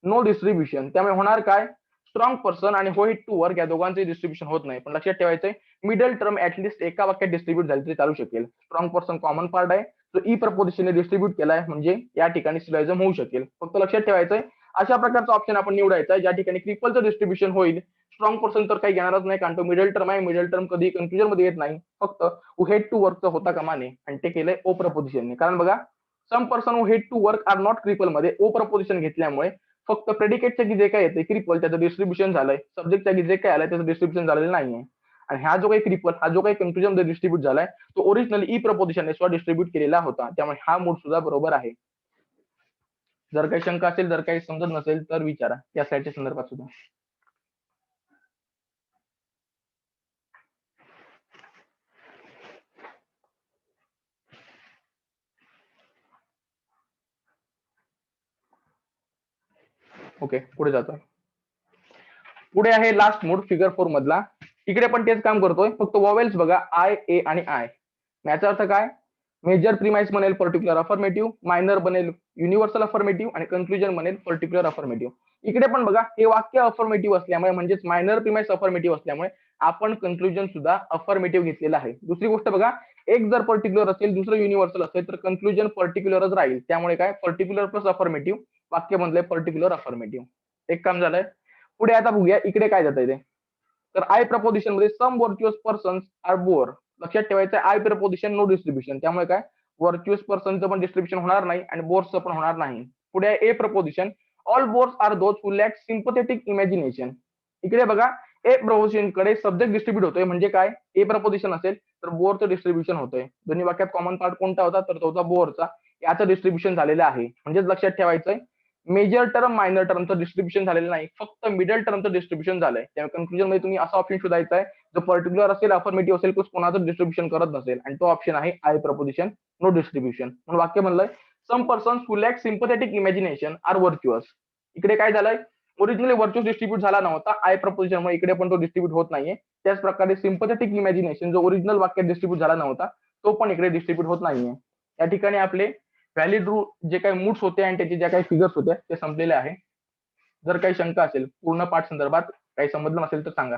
नो डिस्ट्रीब्युशन, त्यामुळे होणार काय, स्ट्रॉंग पर्सन आणि हो टू वर्क या दोघांचे डिस्ट्रीब्युशन होत नाही. पण लक्षात ठेवायचंय मिडल टर्म ऍटलीस्ट एका वाक्यात डिस्ट्रीब्यूट झाली तरी चालू शकेल. स्ट्रॉंग पर्सन कॉमन पार्ट आहे, तो ई प्रपोजिशनने डिस्ट्रीब्यूट केलाय म्हणजे या ठिकाणी सिलोजिझम होऊ शकेल. फक्त लक्षात ठेवायचंय अशा प्रकारचा ऑप्शन आपण निवडायचा ज्या ठिकाणी ट्रिपलचं डिस्ट्रीब्युशन होईल, स्ट्रॉंग पर्सन तर काही घेणारच नाही, कारण तो मिडल टर्म आहे. मिडल टर्म कधी कन्क्लुजन मध्ये येत नाही. फक्त हु हेड टू वर्कचं होता कामा नये, आणि ते केलंय ओ प्रपोजिशनने. कारण बघा, some person who had to work are not cripple मध्ये ओ प्रपोजिशन घेतल्यामुळे फक्त प्रेडिकेटच्या की जे काय येते क्रिपल त्याचं डिस्ट्रीब्युशन झालंय, सब्जेक्टच्या की जे काय आलंय त्याचं डिस्ट्रीब्युशन झालेलं नाहीये. आणि हा जो काही क्रिपल, हा जो काही कन्क्लुजन मध्ये डिस्ट्रीब्यूट झालाय, तो ओरिजिनली ई प्रपोजिशनने स्वतः डिस्ट्रीब्यूट केलेला होता. त्यामुळे हा मूड सुद्धा बरोबर आहे. जर काही शंका असेल, जर काही समजत नसेल तर विचारा या स्लाइडच्या संदर्भात सुद्धा. ओके, पुढे जातो. पुढे आहे लास्ट मोड फिगर 4 मधला. इकडे पण तेच काम करतोय, फक्त वॉवेल्स बघा आय, ए आणि आय. याचा अर्थ काय? मेजर प्रिमाइस बनेल पर्टिक्युलर अफर्मेटिव्ह, मायनर बनेल युनिव्हर्सल अफर्मेटिव्ह आणि कन्क्लुजन बनेल पर्टिक्युलर अफर्मेटिव्ह. इकडे पण बघा, हे वाक्य अफर्मेटिव्ह असल्यामुळे म्हणजेच मायनर प्रिमाइस अफर्मेटिव्ह असल्यामुळे आपण कन्क्लुजन सुद्धा अफर्मेटिव्ह घेतलेला आहे. दुसरी गोष्ट बघा, एक जर पर्टिक्युलर असेल, दुसरं युनिव्हर्सल असेल तर कन्क्लुजन पर्टिक्युलरच राहील. त्यामुळे काय, पर्टिक्युलर प्लस अफर्मेटिव्ह वाक्य बनलंय पर्टिक्युलर अफर्मेटिव्ह. एक काम झालंय. पुढे आता बघूया इकडे काय जात ते. तर आय प्रपोजिशन मध्ये सम व्हर्च्युअस पर्सन्स आर बोर. लक्षात ठेवायचं, आय प्रपोजिशन नो डिस्ट्रीब्युशन. त्यामुळे काय, व्हर्च्युअस पर्सनचं पण डिस्ट्रीब्युशन होणार नाही आणि बोर्सचं पण होणार नाही. पुढे आहे A proposition. All bores are those who lack sympathetic imagination. इकडे बघा, ए प्रपोजिशन कडे सब्जेक्ट डिस्ट्रीब्यूट होतोय. म्हणजे काय, ए प्रपोजिशन असेल तर बोरचं डिस्ट्रीब्युशन होतोय. दोन्ही वाक्यात कॉमन पार्ट कोणता होता, तर तो होता बोरचा. याचं डिस्ट्रीब्युशन झालेलं आहे. म्हणजेच लक्षात ठेवायचंय, मेजर टर्म मायनर टर्मचं डिस्ट्रीब्युशन झालेलं नाही, फक्त मिडल टर्मचं डिस्ट्रीब्युशन झालंय. त्यामुळे कन्क्लुजन मध्ये तुम्ही असा ऑप्शन शोधायचा आहे जो पर्टिक्युलर असेल, अफर्मेटिव्ह असेल, कोणाचं डिस्ट्रीब्युशन करत नसेल, आणि तो ऑप्शन आहे आय प्रपोजिशन नो डिस्ट्रीब्युशन. म्हणून वाक्य म्हणलंय, some persons who lack sympathetic imagination are virtuous. इकडे काय झालंय, ओरिजिनली व्हर्च्युअस डिस्ट्रीब्यूट झाला नव्हता आय प्रपोजिशन मुळे, इकडे पण तो डिस्ट्रीब्यूट होत नाहीये. त्याच प्रकारे सिम्पथेटिक इमॅजिनेशन जो ओरिजिनल वाक्यात डिस्ट्रीब्यूट झाला नव्हता, तो पण इकडे डिस्ट्रीब्यूट होत नाहीये. या ठिकाणी आपले व्हॅलिड रूल जे काही मूड्स होते आणि त्याचे ज्या काही फिगर्स होत्या ते संपलेले आहे. जर काही शंका असेल, पूर्ण पाठ संदर्भात काही समजलं नसेल तर सांगा.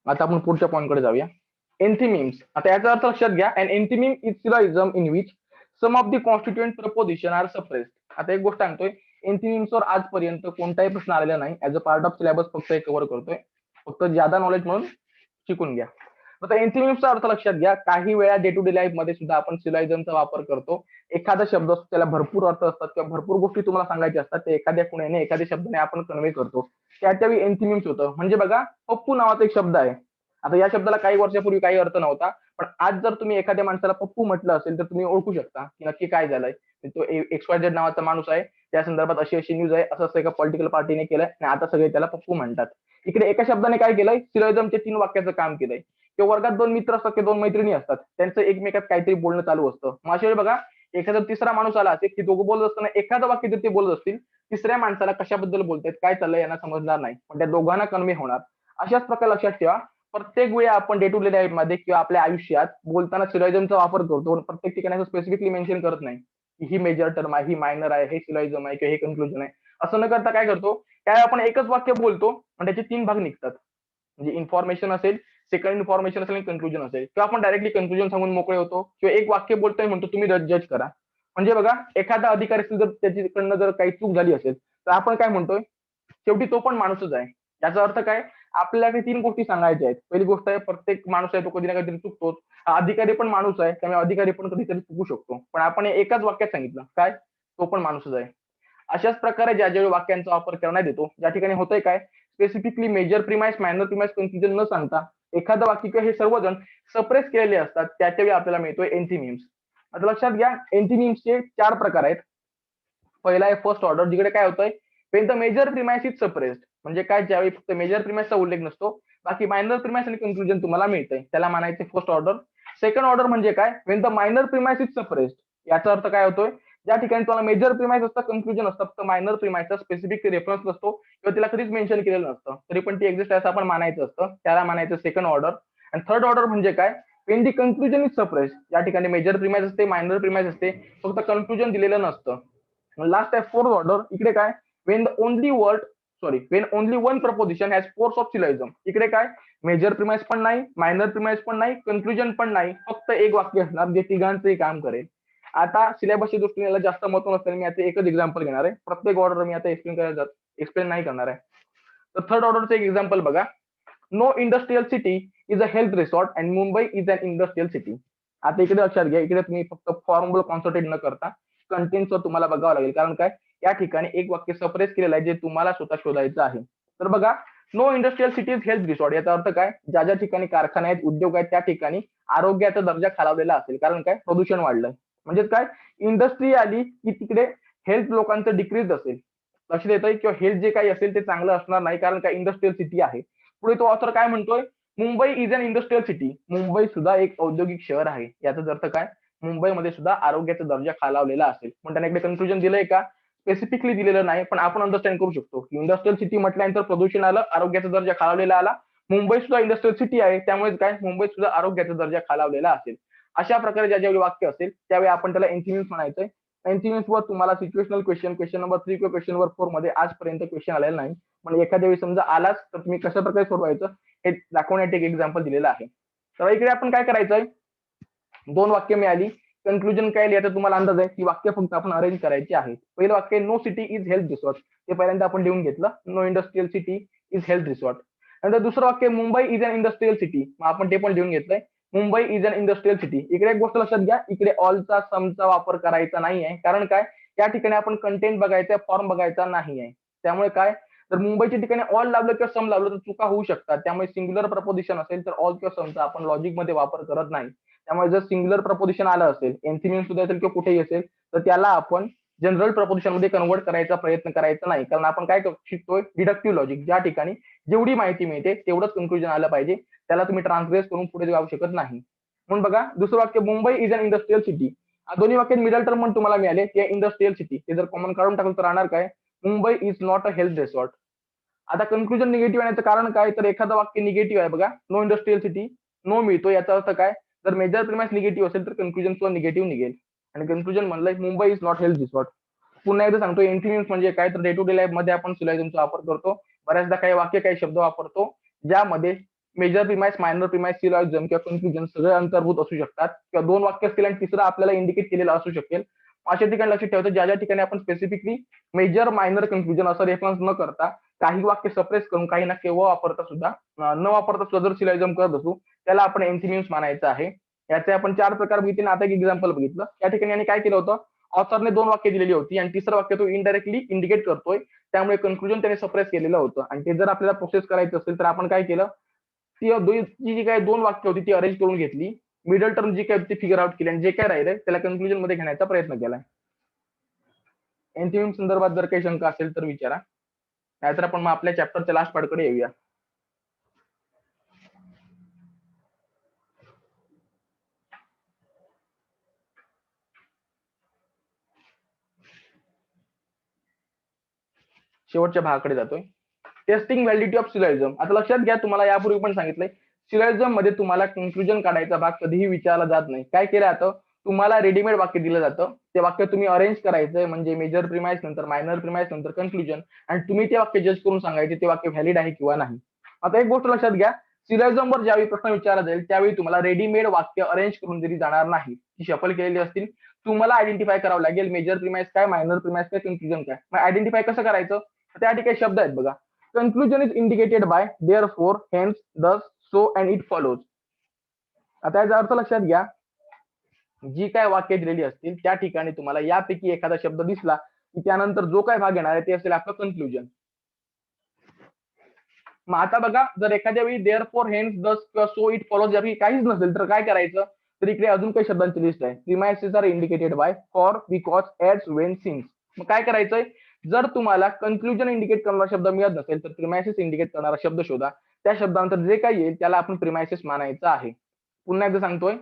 आता आपण पुढच्या पॉईंटकडे जाऊया. एन्थिमिम्स. आता याचा अर्थ लक्षात घ्या, an enthymeme is syllogism in which some of the constituent proposition are suppressed. आता एक गोष्ट सांगतोय, एन्थिमिम्सवर आजपर्यंत कोणताही प्रश्न आलेला नाही. As a part of syllabus फक्त एक कव्हर करतोय, फक्त ज्यादा नॉलेज म्हणून शिकून घ्या. आता एन्थिमिम्सचा अर्थ लक्षात घ्या. काही वेळा डे टू डे लाईफ मध्ये सुद्धा आपण सिलॉइझमचा वापर करतो. एखादा शब्द असतो त्याला भरपूर अर्थ असतात किंवा भरपूर गोष्टी तुम्हाला सांगायच्या असतात, ते एखाद्या खुण्याने एखाद्या शब्दाने आपण कन्वे करतो. त्यावेळी एन्थिमिम्स होतं. म्हणजे बघा, पप्पू नावाचा एक शब्द आहे. आता या शब्दाला काही वर्षापूर्वी काही अर्थ नव्हता, पण आज जर तुम्ही एखाद्या माणसाला पप्पू म्हटलं असेल तर तुम्ही ओळखू शकता की नक्की काय झालंय. तो XYZ नावाचा माणूस आहे, त्या संदर्भात अशी अशी न्यूज आहे, असं असं एका पॉलिटिकल पार्टीने केलंय आणि आता सगळे त्याला पप्पू म्हणतात. इकडे एका शब्दाने काय केलंय, सिलॉइझमचे 3 वाक्याचं काम केलंय. किंवा वर्गात 2 मित्र असतात किंवा 2 मैत्रिणी असतात, त्यांचं एकमेकात काहीतरी बोलणं चालू असतं. मग अशा वेळी बघा, एखादा तिसरा माणूस आला असेल की दोघं बोलत असताना एखादं वाक्य जर ते बोलत असतील, तिसऱ्या माणसाला कशाबद्दल बोलतायत, काय चाललंय यांना समजणार नाही, पण त्या दोघांना कन्वे होणार. अशाच प्रकारे लक्षात ठेवा, प्रत्येक वेळी आपण डे टू डे लाईफ मध्ये किंवा आपल्या आयुष्यात बोलताना सिलॉइझमचा वापर करतो. प्रत्येक ठिकाणी स्पेसिफिकली मेन्शन करत नाही की ही मेजर टर्म आहे, ही मायनर आहे, हे सिलॉइझम आहे किंवा हे कन्क्लुजन आहे. असं न करता काय करतो, त्यावेळी आपण एकच वाक्य बोलतो पण त्याचे 3 भाग निघतात. म्हणजे इन्फॉर्मेशन असेल, सेकंड इन्फॉर्मेशन असेल आणि कन्क्लुजन असेल, किंवा आपण डायरेक्टली कन्क्लुजन सांगून मोकळे होतो, किंवा एक वाक्य बोलतोय म्हणतो तुम्ही जज करा. म्हणजे बघा, एखादा अधिकारी असेल, जर त्याच्याकडनं जर काही चूक झाली असेल तर आपण काय म्हणतोय, शेवटी तो पण माणूसच आहे. याचा अर्थ काय, आपल्याला 3 गोष्टी सांगायच्या आहेत. पहिली गोष्ट आहे, प्रत्येक माणूस आहे तो कधी ना कधीतरी चुकतोच. अधिकारी पण माणूस आहे, त्यामुळे अधिकारी पण कधीतरी चुकू शकतो. पण आपण एकाच वाक्यात सांगितलं काय, तो पण माणूसच आहे. अशाच प्रकारे ज्या ज्यावेळी वाक्यांचा वापर करण्यात येतो, ज्या ठिकाणी होतंय काय, specifically major premise, minor premise, conclusion न सांगता एखादं वाक्य किंवा हे सर्वजण सप्रेस केलेले असतात, त्याच्यावेळी आपल्याला मिळतोय एन्थिमिम्स. आता लक्षात घ्या, एन्थिमिम्सचे 4 प्रकार आहेत. पहिला आहे फर्स्ट ऑर्डर, जिकडे काय होतंय, when the major premise is suppressed. म्हणजे काय, ज्यावेळी फक्त मेजर प्रिमाइसचा उल्लेख नसतो, बाकी मायनर प्रिमाइस आणि कन्क्लुजन तुम्हाला मिळतंय, त्याला म्हणायचे फर्स्ट ऑर्डर. सेकंड ऑर्डर म्हणजे काय, when the minor premise is suppressed. याचा अर्थ काय होतोय, ज्या ठिकाणी तुम्हाला मेजर प्रिमाइस असतं, कन्क्लुजन असतं, फक्त मायनर प्रिमाइसचा स्पेसिफिक रेफरन्स नसतो किंवा तिला कधीच मेन्शन केलेलं नसतं, तरी पण ती एक्झिस्ट असं आपण मानायचं असतं, त्याला मानायचं सेकंड ऑर्डर. आणि थर्ड ऑर्डर म्हणजे काय, when the conclusion is suppressed. या ठिकाणी मेजर प्रिमाइस असते, मायनर प्रिमाइस असते, फक्त कन्क्लुजन दिलेलं नसतं. लास्ट आहे फोर्थ ऑर्डर. इकडे काय, when the only word when only one proposition has force of syllogism. इकडे काय, मेजर प्रिमाइस पण नाही, मायनर प्रिमाइस पण नाही, कन्क्लुजन पण नाही, फक्त एक वाक्य असणार जे तिघांचंही काम करेल. आता सिलेबसच्या दृष्टीने याला जास्त महत्व नसताना मी आता एकच एक्झाम्पल घेणार आहे. प्रत्येक ऑर्डर मी आता एक्सप्लेन नाही करणार आहे. तर थर्ड ऑर्डरचं एक एक्झाम्पल बघा. No industrial city is a health resort and Mumbai is an industrial city. आता इकडे लक्षात घ्या, इकडे तुम्ही फक्त फॉर्मवर कॉन्सन्ट्रेट न करता कंटेंटवर तुम्हाला बघावं लागेल. कारण काय, या ठिकाणी एक वाक्य सप्रेस केलेलं आहे जे तुम्हाला स्वतः शोधायचं आहे. तर बघा, no industrial cities health resort याचा अर्थ काय, ज्या ज्या ठिकाणी कारखाने आहेत, उद्योग आहेत, त्या ठिकाणी आरोग्याचा दर्जा खालावलेला असेल. कारण काय, प्रदूषण वाढलंय. म्हणजे काय, इंडस्ट्री आली की तिकडे हेल्थ लोकांचं डिक्रीज असेल, लक्षात येतंय, किंवा हेल्थ जे काही असेल ते चांगलं असणार नाही. कारण काय, इंडस्ट्रियल सिटी आहे. पुढे तो ऑथर काय म्हणतोय, Mumbai is an industrial city. मुंबई सुद्धा एक औद्योगिक शहर आहे. याचा अर्थ काय, मुंबईमध्ये सुद्धा आरोग्याचा दर्जा खालावलेला असेल. पण त्याने इकडे कन्क्लुजन दिलंय का, स्पेसिफिकली दिलेलं नाही, पण आपण अंडरस्टँड करू शकतो की इंडस्ट्रियल सिटी म्हटल्यानंतर प्रदूषण आलं, आरोग्याचा दर्जा खालावलेला आला. मुंबई सुद्धा इंडस्ट्रियल सिटी आहे, त्यामुळे काय, मुंबईत सुद्धा आरोग्याचा दर्जा खालावलेला असेल. अशा प्रकारे ज्यावेळी वाक्य असेल त्यावेळी आपण त्याला एंथीम्स म्हणायचंय. एंथीम्स वर तुम्हाला सिच्युएशनल क्वेश्चन नंबर 3 किंवा क्वेश्चन नंबर 4 मध्ये आजपर्यंत क्वेश्चन आलेला नाही. पण एखाद्या वेळी समजा आलाच तर तुम्ही कशा प्रकारे सोडवायचं हे दाखवण्यासाठी एक एक्झाम्पल दिलेलं आहे. तर इकडे आपण काय करायचंय, दोन वाक्य मिळाली, कन्क्लुजन काय लिहायचं तुम्हाला अंदाज आहे, ती वाक्य फक्त आपण अरेंज करायची आहेत. पहिलं वाक्य, no city is health resort, ते पहिल्यांदा आपण लिहून घेतलं, no industrial city is health resort. नंतर दुसरं वाक्य, Mumbai is an industrial city, मग आपण ते पण लिहून घेतलंय, Mumbai is an industrial city. इकडे एक गोष्ट लक्षात घ्या, इकडे ऑलचा समचा वापर करायचा नाही आहे. कारण काय, या ठिकाणी आपण कंटेंट बघायचा, फॉर्म बघायचा नाही आहे. त्यामुळे काय, तर मुंबईच्या ठिकाणी ऑल लावलं किंवा सम लावलं तर चुका होऊ शकतात. त्यामुळे सिंग्युलर प्रपोजिशन असेल तर ऑल किंवा समचा आपण लॉजिक मध्ये वापर करत नाही. त्यामुळे जर सिंग्युलर प्रपोजिशन आलं असेल, एनसीमीन सुद्धा असेल किंवा कुठेही असेल, तर त्याला आपण जनरल प्रपोजिशन मध्ये कन्वर्ट करायचा प्रयत्न करायचा नाही. कारण आपण काय शिकतोय, डिडक्टिव्ह लॉजिक, ज्या ठिकाणी जेवढी माहिती मिळते तेवढंच कन्क्लुजन आलं पाहिजे, त्याला तुम्ही ट्रान्सग्रेस करून पुढे जाऊ शकत नाही. म्हणून बघा, दुसरं वाक्य, Mumbai is an industrial city. दोन्ही वाक्यात मिडल टर्म म्हणून तुम्हाला मिळाले, ते इंडस्ट्रियल सिटी. ते जर कॉमन काढून टाकलं तर राहणार काय, Mumbai is not a health resort. आता कन्क्लुजन निगेटिव्ह येण्याचं कारण काय, तर एखादं वाक्य निगेटिव्ह आहे बघा, नो इंडस्ट्रियल सिटी, नो मिळतो, याचा अर्थ काय, जर मेजर प्रिमाइस निगेटिव्ह असेल तर कन्क्लुजन सुद्धा निगेटिव्ह निघेल. आणि कन्क्लुजन म्हणलंय, Mumbai is not health resort. पुन्हा एकदा सांगतो, एंथीम्स म्हणजे काय, तर डे टू डे लाईफ मध्ये आपण सिलॉजिमचा वापर करतो. बऱ्याचदा काही वाक्य, काही शब्द वापरतो ज्यामध्ये मेजर प्रिमाइस, मायनर प्रिमाइस, सिलॉजिम किंवा कन्क्लुजन सगळे अंतर्भूत असू शकतात. किंवा दोन वाक्य असतील आणि तिसरं आपल्याला इंडिकेट केलेलं असू शकेल. अशा ठिकाणी लक्षात ठेवायचं, ज्या ज्या ठिकाणी आपण स्पेसिफिकली मेजर, मायनर, कन्क्लुजन असं रेफरन्स न करता काही वाक्य सप्रेस करून, काही ना केव्हा वापरता सुद्धा न वापरता सुद्धा जर सिलॉजिम करत असू, त्याला आपण एंथीम्स म्हणायचं आहे. याचे आपण 4 प्रकार बघितले. आता एक एक्झाम्पल बघितलं. या ठिकाणी यांनी काय केलं होतं, ऑथरने 2 वाक्य दिलेली होती आणि तिसरं वाक्य तो इनडायरेक्टली इंडिकेट करतोय, त्यामुळे कन्क्लुजन त्याने सप्रेस केलेलं होतं. आणि ते जर आपल्याला प्रोसेस करायचं असेल तर आपण काय केलं, ती जी काही 2 वाक्य होती ती अरेंज करून घेतली, मिडल टर्म जी काय ती फिगर आउट केली आणि जे काय राहिलंय त्याला कन्क्लुजन मध्ये घेण्याचा प्रयत्न केला. एनथीम संदर्भात जर काही शंका असेल तर विचारा, नाहीतर आपण मग आपल्या चॅप्टरच्या लास्ट पार्टकडे येऊया. शेवटच्या भागाकडे जातोय. Testing validity of syllogism. आता लक्षात घ्या, तुम्हाला यापूर्वी पण सांगितलंय, सिलॉजिझम मध्ये तुम्हाला कन्क्लुजन काढायचा भाग कधीही विचारला जात नाही. काय केलं जातं, तुम्हाला रेडीमेड वाक्य दिलं जातं, ते वाक्य तुम्ही अरेंज करायचंय, म्हणजे मेजर प्रिमाइस नंतर मायनर प्रिमाइस नंतर कन्क्लुजन, आणि तुम्ही ते वाक्य जज करून सांगायचे ते वाक्य व्हॅलिड आहे किंवा नाही. आता एक गोष्ट लक्षात घ्या, सिलॉजिझम वर ज्यावेळी प्रश्न विचारला जाईल त्यावेळी तुम्हाला रेडीमेड वाक्य अरेंज करून दिली जाणार नाही, ती शफल केलेली असतील. तुम्हाला आयडेंटिफाय करावं लागेल मेजर प्रिमाइस काय, मायनर प्रिमाइस काय, कन्क्लुजन काय. मग आयडेंटिफाय कसं करायचं, त्या ठिकाणी शब्द आहेत बघा, conclusion is indicated by therefore, hence, thus, so and it follows. आता याचा अर्थ लक्षात घ्या, जी काय वाक्य दिलेली असतील त्या ठिकाणी तुम्हाला यापैकी एखादा शब्द दिसला की त्यानंतर जो काय भाग येणार आहे ते असेल आपलं कन्क्लुजन. मग आता बघा, जर एखाद्या वेळी देअर फोर, हेन्स, दस किंवा सो इट फॉलोज यापैकी काहीच नसेल तर काय करायचं, तर इकडे अजून काही शब्दांची लिस्ट आहे. Premises are indicated by for, because, as, when, since. मग काय करायचंय, जर तुम्हाला कन्क्लुजन इंडिकेट करणारा शब्द मिळत नसेल तर प्रिमाइसेस इंडिकेट करणारा शब्द शोधा. त्या शब्दानंतर जे काही येईल त्याला आपण प्रिमाइसेस मानायचं आहे. पुन्हा एकदा सांगतोय,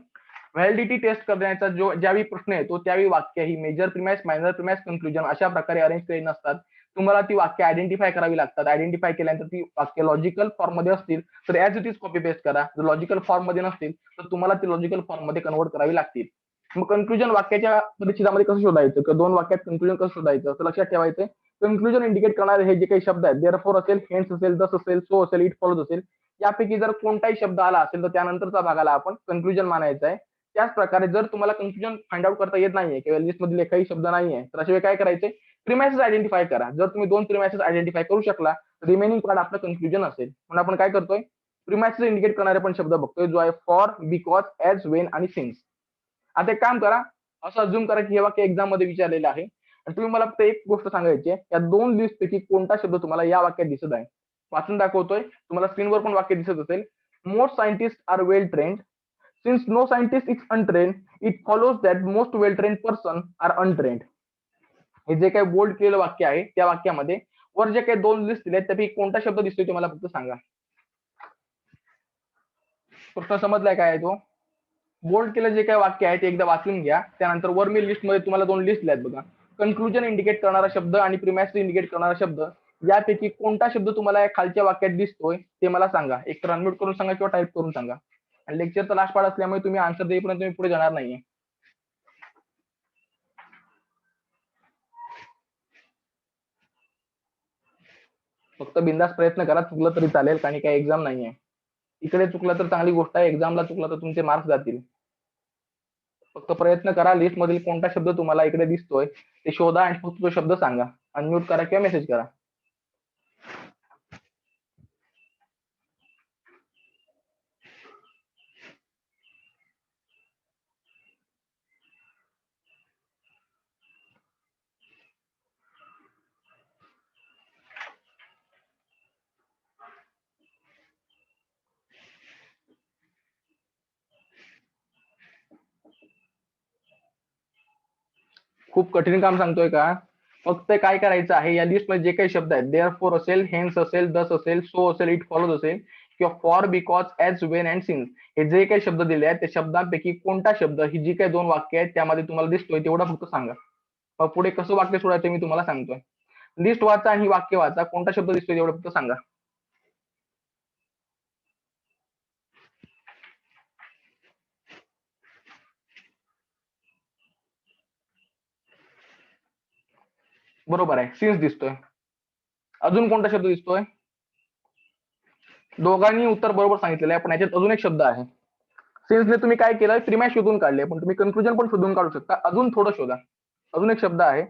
व्हॅलिडिटी टेस्ट करण्याचा जो ज्यावेळी प्रश्न येतो त्यावेळी वाक्य ही major premise, minor premise, conclusion अशा प्रकारे अरेंज केलेली नसतात. तुम्हाला ती वाक्य आयडेंटिफाय करावी लागतात. आयडेंटिफाय केल्यानंतर ती वाक्य लॉजिकल फॉर्म मध्ये असतील तर as it is copy paste करा. जर लॉजिकल फॉर्म मध्ये नसतील तर तुम्हाला ती लॉजिकल फॉर्म मध्ये कन्वर्ट करावी लागतील. मग कन्क्लुजन वाक्याच्या परिच्छेदामध्ये कसं शोधायचं, किंवा 2 वाक्यात कन्क्लुजन कसं शोधायचं, तर लक्षात ठेवायचं, कन्क्लुजन इंडिकेट करणारे हे जे काही शब्द आहेत, देअरफॉर असेल, हेन्स असेल, दस असेल, सो असेल, इट फॉलोज असेल, यापैकी जर कोणताही शब्द आला असेल तर त्यानंतरचा भागाला आपण कन्क्लुजन मानायचं आहे. त्याच प्रकारे जर तुम्हाला कन्क्लुजन फाइंड आउट करता येत नाहीये किंवा लिस्ट मधील एकही शब्द नाहीये तर अशा वेळी काय करायचे, प्रिमाइसेस आयडेंटिफाय करा. जर तुम्ही 2 प्रिमाइसेस आयडेंटिफाय करू शकला रिमेनिंग पार्ट आपलं कन्क्लुजन असेल. म्हणून आपण काय करतोय, प्रिमाइसेस इंडिकेट करणारे पण शब्द बघतोय जो आहे फॉर, बिकॉज, एज, वेन आणि सिन्स. आता एक काम करा, असं अज्युम करा की हे वाक्य एक्झाम मध्ये विचारलेलं आहे आणि तुम्ही मला फक्त एक गोष्ट सांगायची आहे, या 2 लिस्ट पैकी कोणता शब्द तुम्हाला या वाक्यात दिसत आहे. वाचून दाखवतोय, तुम्हाला स्क्रीनवर पण वाक्य दिसत असेल. Most scientist are well trained. Since no scientist is untrained, it follows that most well trained person are untrained. हे जे काही बोल्ड केलेलं वाक्य आहे त्या वाक्यामध्ये वर जे काही 2 लिस्ट दिले त्यापैकी कोणता शब्द दिसतोय तुम्हाला फक्त सांगा. प्रश्न समजलाय काय आहे तो? बोल्ड केलं जे काही वाक्य आहे ते एकदा वाचून घ्या. त्यानंतर वर मी लिस्ट मध्ये तुम्हाला 2 लिस्ट दिल्यात बघा. कन्क्लुजन इंडिकेट करणारा शब्द आणि प्रिमाइस इंडिकेट करणारा शब्द यापैकी कोणता शब्द तुम्हाला या खालच्या वाक्यात दिसतोय ते मला सांगा. एक तर अनम्यूट करून सांगा किंवा टाईप करून सांगा. आणि लेक्चरचा लास्ट पार्ट असल्यामुळे तुम्ही आन्सर देईपर्यंत तुम्ही पुढे जाणार नाहीये. फक्त बिंदास प्रयत्न करा, चुकलं तरी चालेल कारण काही एक्झाम नाहीये. इकडे चुकलं तर चांगली गोष्ट आहे, एक्झामला चुकलं तर तुमचे मार्क्स जातील. फक्त प्रयत्न करा, लिस्ट मधील कोणता शब्द तुम्हाला इकडे दिसतोय ते शोधा आणि फक्त तो शब्द सांगा. अनम्यूट करा किंवा मेसेज करा. खूप कठीण काम सांगतोय का? फक्त काय करायचं आहे, या लिस्ट मध्ये जे काही शब्द आहेत देअर फोर असेल, हेन्स असेल, दस असेल, सो असेल, इट फॉलोज असेल किंवा for, because, as, when and since हे जे काही शब्द दिले आहेत त्या शब्दांपैकी कोणता शब्द ही जी काही 2 वाक्य आहेत त्यामध्ये तुम्हाला दिसतोय तेवढा फक्त सांगा. मग पुढे कसं वाक्य सोडायचं मी तुम्हाला सांगतोय. लिस्ट वाचा आणि वाक्य वाचा, कोणता शब्द दिसतोय तेवढं फक्त सांगा. बरोबर आहे, सिन्स दिसतोय. अजून कोणता शब्द दिसतोय? दोघांनी उत्तर बरोबर सांगितलेलं आहे पण याच्यात अजून एक शब्द आहे. सिन्सने तुम्ही काय केलं, प्रिमाइस शोधून काढले पण तुम्ही कन्क्लुजन पण शोधून काढू शकता. अजून थोडं शोधा. अजून एक शब्द आहे.